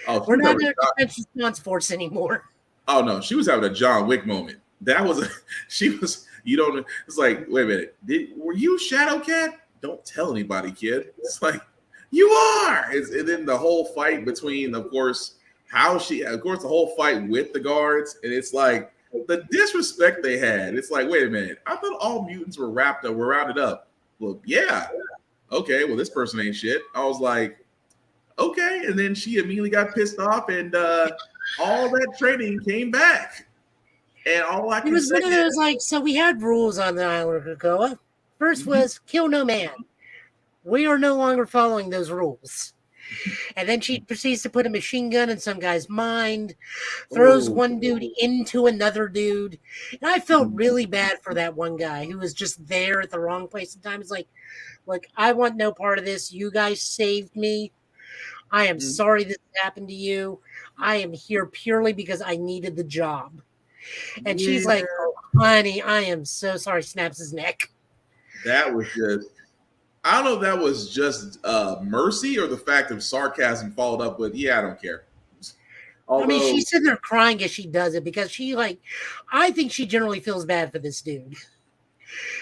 Oh, we're not in a defense response force anymore. Oh, no. She was having a John Wick moment. That was it's like, wait a minute. Were you Shadowcat? Don't tell anybody, kid. It's like, you are. And then the whole fight between, of course, the whole fight with the guards. And it's like the disrespect they had. It's like, wait a minute. I thought all mutants were rounded up. Well, yeah. Okay. Well, this person ain't shit. I was like, okay. And then she immediately got pissed off, and all that training came back. And all I can say one of those like, so we had rules on the island of Krakoa. First was kill no man. We are no longer following those rules. And then she proceeds to put a machine gun in some guy's mind, throws one dude into another dude. And I felt really bad for that one guy who was just there at the wrong place and time. It's like, look, I want no part of this. You guys saved me. I am sorry this happened to you. I am here purely because I needed the job. And she's like, oh, honey, I am so sorry. Snaps his neck. That was just, I don't know if that was just mercy or the fact of sarcasm followed up with, yeah, I don't care. Although, I mean, she's sitting there crying as she does it because I think she generally feels bad for this dude.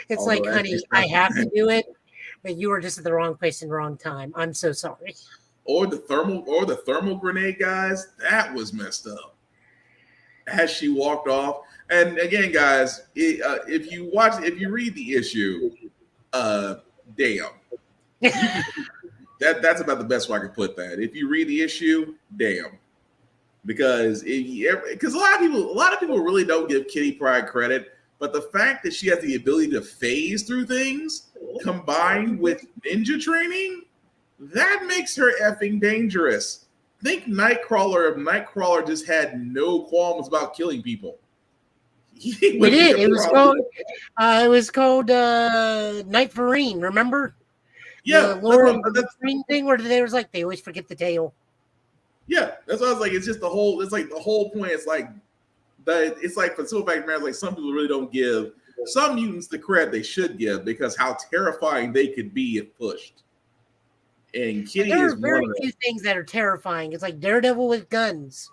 It's like, honey, I have to do it, but you were just at the wrong place and wrong time. I'm so sorry. Or the thermal grenade guys, that was messed up. As she walked off. And again, guys, if you read the issue, damn. That's about the best way I can put that. If you read the issue, damn. Because a lot of people really don't give Kitty Pryde credit, but the fact that she has the ability to phase through things combined with ninja training, that makes her effing dangerous. Think Nightcrawler if Nightcrawler just had no qualms about killing people. We did. It was called Night Vereen, remember? Yeah. The Vereen thing where they always forget the tail. Yeah, that's what I was like. It's just the whole point. It's like for Silver Fact Man, like some people really don't give some mutants the credit they should give because how terrifying they could be if pushed. And Kitty there is are very few things that are terrifying. It's like Daredevil with guns.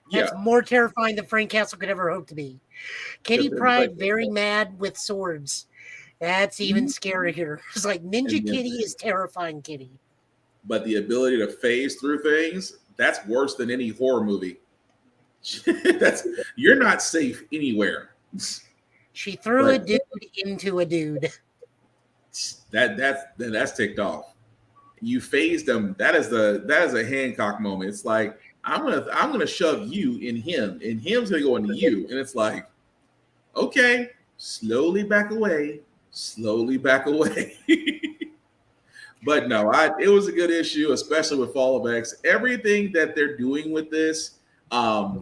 That's more terrifying than Frank Castle could ever hope to be. Kitty Pryde, very mad with swords. That's even scarier. It's like Ninja Kitty is terrifying Kitty. But the ability to phase through things, that's worse than any horror movie. You're not safe anywhere. She threw a dude into a dude. That's ticked off. you phased him. That is a Hancock moment. It's like I'm gonna shove you in him, and him's gonna go into you, and it's like, okay, slowly back away. But no, it was a good issue, especially with Fall of X. Everything that they're doing with this, I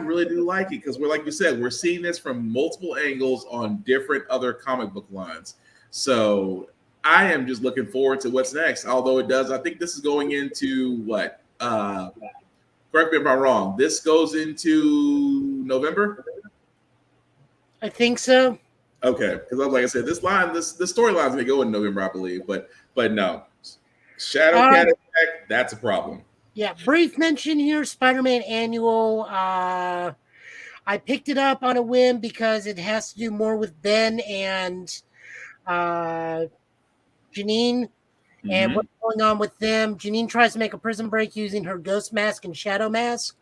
really do like it because like you said, we're seeing this from multiple angles on different other comic book lines. So I am just looking forward to what's next. Although I think this is going into what? Correct me if I'm wrong. This goes into November? I think so. Okay, because like I said, this storyline is gonna go in November, I believe, but no, Shadow Cat Attack, that's a problem. Yeah, brief mention here: Spider-Man Annual. I picked it up on a whim because it has to do more with Ben and Janine, and what's going on with them. Janine tries to make a prison break using her ghost mask and shadow mask,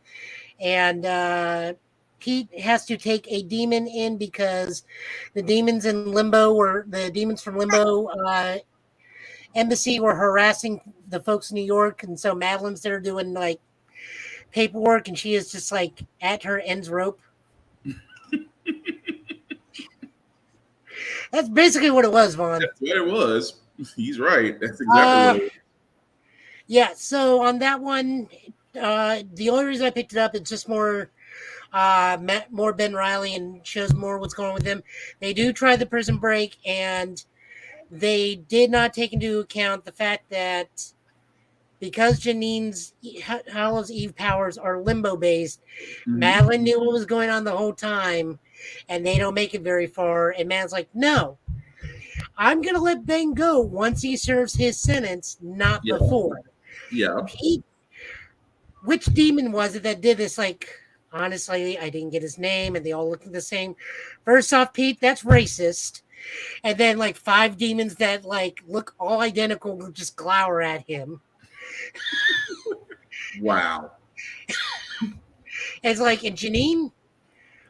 and Pete has to take a demon in because the demons in Limbo the demons from Limbo embassy were harassing the folks in New York, and so Madeline's there doing like paperwork, and she is just like at her end's rope. That's basically what it was, Vaughn. That's what it was. He's right. That's exactly what it was. Yeah. So on that one, the only reason I picked it up is just more Ben Reilly and shows more what's going on with them. They do try the prison break, and they did not take into account the fact that because Janine's Hallows Eve powers are limbo based, Madeline knew what was going on the whole time, and they don't make it very far. And Madeline's like, no, I'm going to let Ben go once he serves his sentence, not before. Yeah. Which demon was it that did this? Like, honestly, I didn't get his name, and they all look the same. First off, Pete, that's racist. And then, like, 5 demons that, like, look all identical just glower at him. Wow. It's like, and Janine,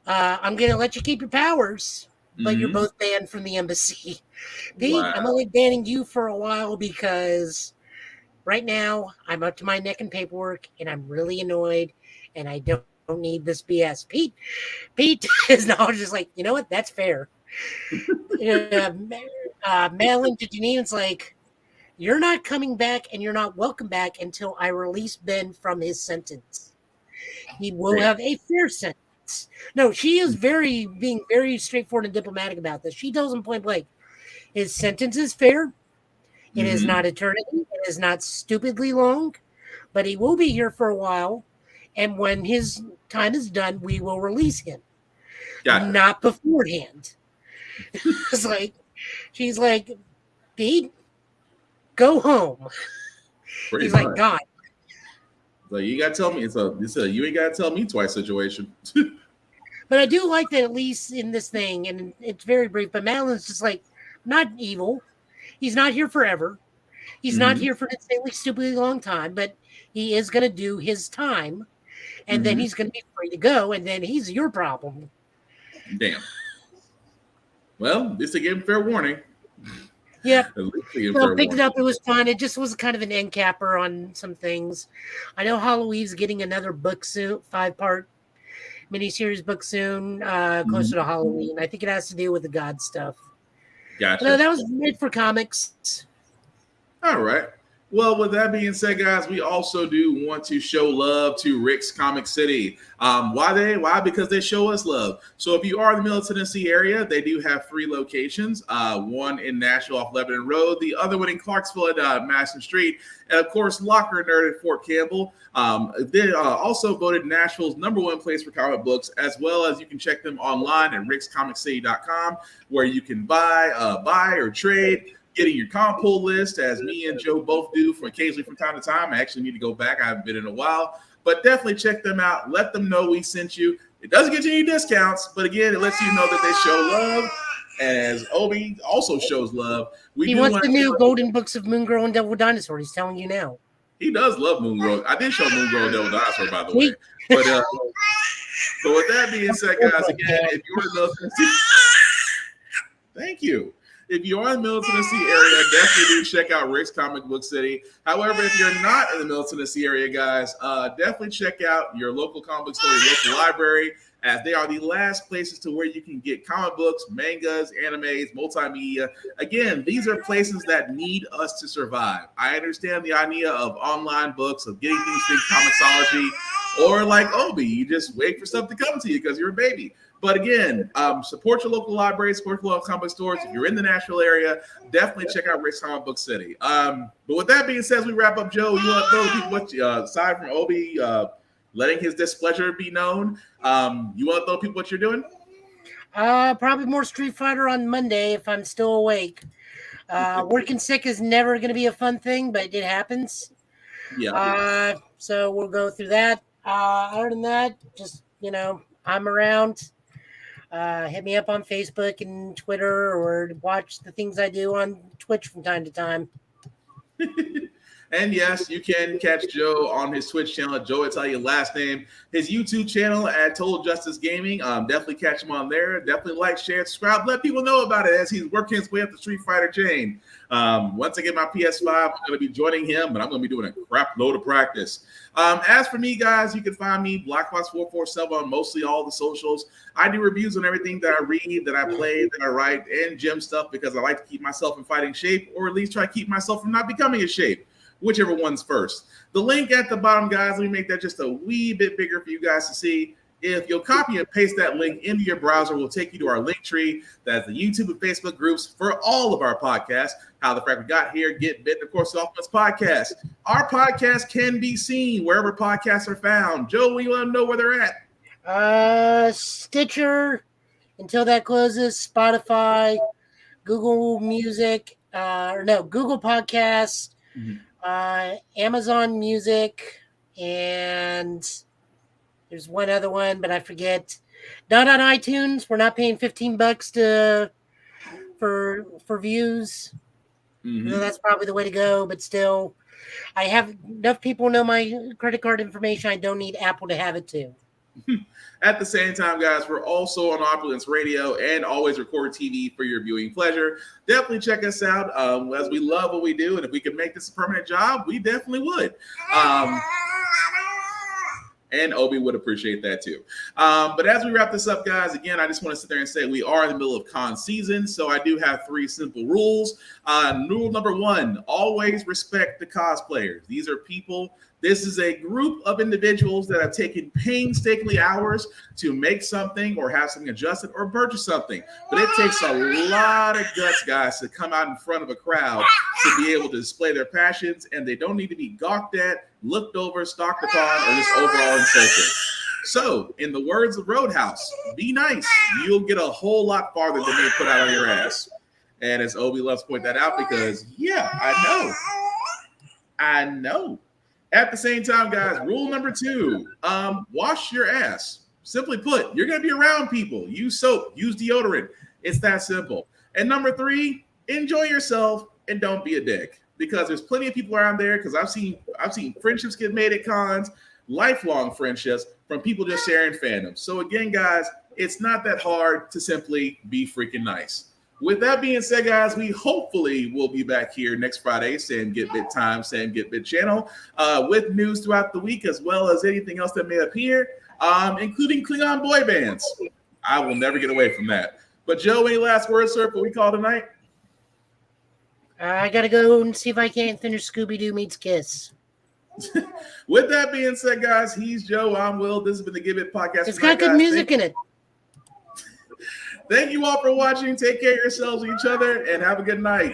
I'm going to let you keep your powers, but you're both banned from the embassy. Pete, I'm only banning you for a while because right now I'm up to my neck in paperwork, and I'm really annoyed, and I don't need this BS. Pete is now just like, you know what? That's fair. Madeline to Janine, it's like, you're not coming back, and you're not welcome back until I release Ben from his sentence. He will have a fair sentence. No, she is being very straightforward and diplomatic about this. She tells him point blank, his sentence is fair. It is not eternity. It is not stupidly long, but he will be here for a while. And when his time is done, we will release him. Not beforehand. It's like, she's like, Pete, go home. He's like, God. So you gotta tell me. It's a you ain't gotta tell me twice situation. But I do like that, at least in this thing, and it's very brief. But Madeline's just like, not evil. He's not here forever. He's not here for an insanely stupidly long time, but he is going to do his time, and then he's going to be free to go, and then he's your problem. Damn. Well, at least they gave him fair warning. Yeah. So picked it up. It was fun. It just was kind of an end capper on some things. I know Halloween's getting another book soon, 5-part miniseries book soon, closer to Halloween. I think it has to do with the God stuff. Gotcha. No, that was made for comics. All right. Well, with that being said, guys, we also do want to show love to Rick's Comic City. Why? Because they show us love. So if you are in the Middle Tennessee area, they do have 3 locations. One in Nashville off Lebanon Road, the other one in Clarksville at Madison Street, and of course, Locker Nerd at Fort Campbell. They also voted Nashville's #1 place for comic books, as well as you can check them online at rickscomiccity.com, where you can buy or trade. Getting your comp pull list, as me and Joe both do occasionally from time to time. I actually need to go back. I haven't been in a while, but definitely check them out. Let them know we sent you. It doesn't get you any discounts, but again, it lets you know that they show love. And as Obi also shows love, he wants the new Golden Books of Moon Girl and Devil Dinosaur. He's telling you now. He does love Moon Girl. I did show Moon Girl and Devil Dinosaur, by the way. But with that being said, guys, again, if you're in those, thank you. if you are in the Middle Tennessee area, definitely do check out Rick's Comic Book City. However, if you're not in the Middle Tennessee area, guys, definitely check out your local comic book store, your local library, as they are the last places to where you can get comic books, mangas, animes, multimedia. Again, these are places that need us to survive. I understand the idea of online books, of getting things through Comixology, or like Obi, you just wait for stuff to come to you because you're a baby. But again, support your local library, support your local comic stores. If you're in the Nashville area, definitely check out Rick's Comic Book City. But with that being said, as we wrap up, Joe, you want to throw people what aside from Obi letting his displeasure be known, you want to tell people what you're doing? Probably more Street Fighter on Monday if I'm still awake. Working sick is never going to be a fun thing, but it happens. Yeah. So we'll go through that. Other than that, just, I'm around. Hit me up on Facebook and Twitter, or watch the things I do on Twitch from time to time. And yes, you can catch Joe on his Twitch channel, Joe Italian last name, his YouTube channel at Total Justice Gaming. Definitely catch him on there. Definitely like, share, subscribe, let people know about it as he's working his way up the Street Fighter chain. Once I get my PS5, I'm going to be joining him, but I'm going to be doing a crap load of practice. As for me, guys, you can find me BlackFox447 on mostly all the socials. I do reviews on everything that I read, that I play, that I write, and gym stuff, because I like to keep myself in fighting shape, or at least try to keep myself from not becoming in shape. Whichever one's first. The link at the bottom, guys, let me make that just a wee bit bigger for you guys to see. If you'll copy and paste that link into your browser, we'll take you to our link tree. That's the YouTube and Facebook groups for all of our podcasts. How the Fact We Got Here, Get Bit, and of course, the Offense Podcast. Our podcast can be seen wherever podcasts are found. Joe, we let them know where they're at. Stitcher, until that closes, Spotify, Google Music, Google Podcasts, Amazon Music, and there's one other one, but I forget. Not on iTunes. We're not paying $15 for views. That's probably the way to go, but still, I have enough people know my credit card information. I don't need Apple to have it too. At the same time, guys, we're also on Opulence Radio and Always Record TV for your viewing pleasure. Definitely check us out, as we love what we do, and if we could make this a permanent job, we definitely would. And Obi would appreciate that too. But as we wrap this up, guys, again, I just want to sit there and say we are in the middle of con season, so I do have 3 simple rules. Rule number 1, always respect the cosplayers. These are people. This is a group of individuals that have taken painstakingly hours to make something or have something adjusted or purchase something. But it takes a lot of guts, guys, to come out in front of a crowd to be able to display their passions, and they don't need to be gawked at, looked over, stalked upon, or just overall insulted. So, in the words of Roadhouse, be nice. You'll get a whole lot farther than being put out on your ass. And as Obi loves to point that out, because, yeah, I know. At the same time, guys, rule number 2, wash your ass. Simply put, you're going to be around people. Use soap, use deodorant. It's that simple. And number 3, enjoy yourself and don't be a dick, because there's plenty of people around there, because I've seen friendships get made at cons, lifelong friendships from people just sharing fandoms. So again, guys, it's not that hard to simply be freaking nice. With that being said, guys, we hopefully will be back here next Friday, same Get Bit time, same Get Bit channel, with news throughout the week, as well as anything else that may appear, including Klingon boy bands. I will never get away from that. But Joe, any last words, sir, before we call tonight? I got to go and see if I can't finish Scooby-Doo Meets Kiss. With that being said, guys, he's Joe, I'm Will. This has been the Get Bit Podcast. It's got good music in it. Thank you all for watching. Take care of yourselves and each other, and have a good night.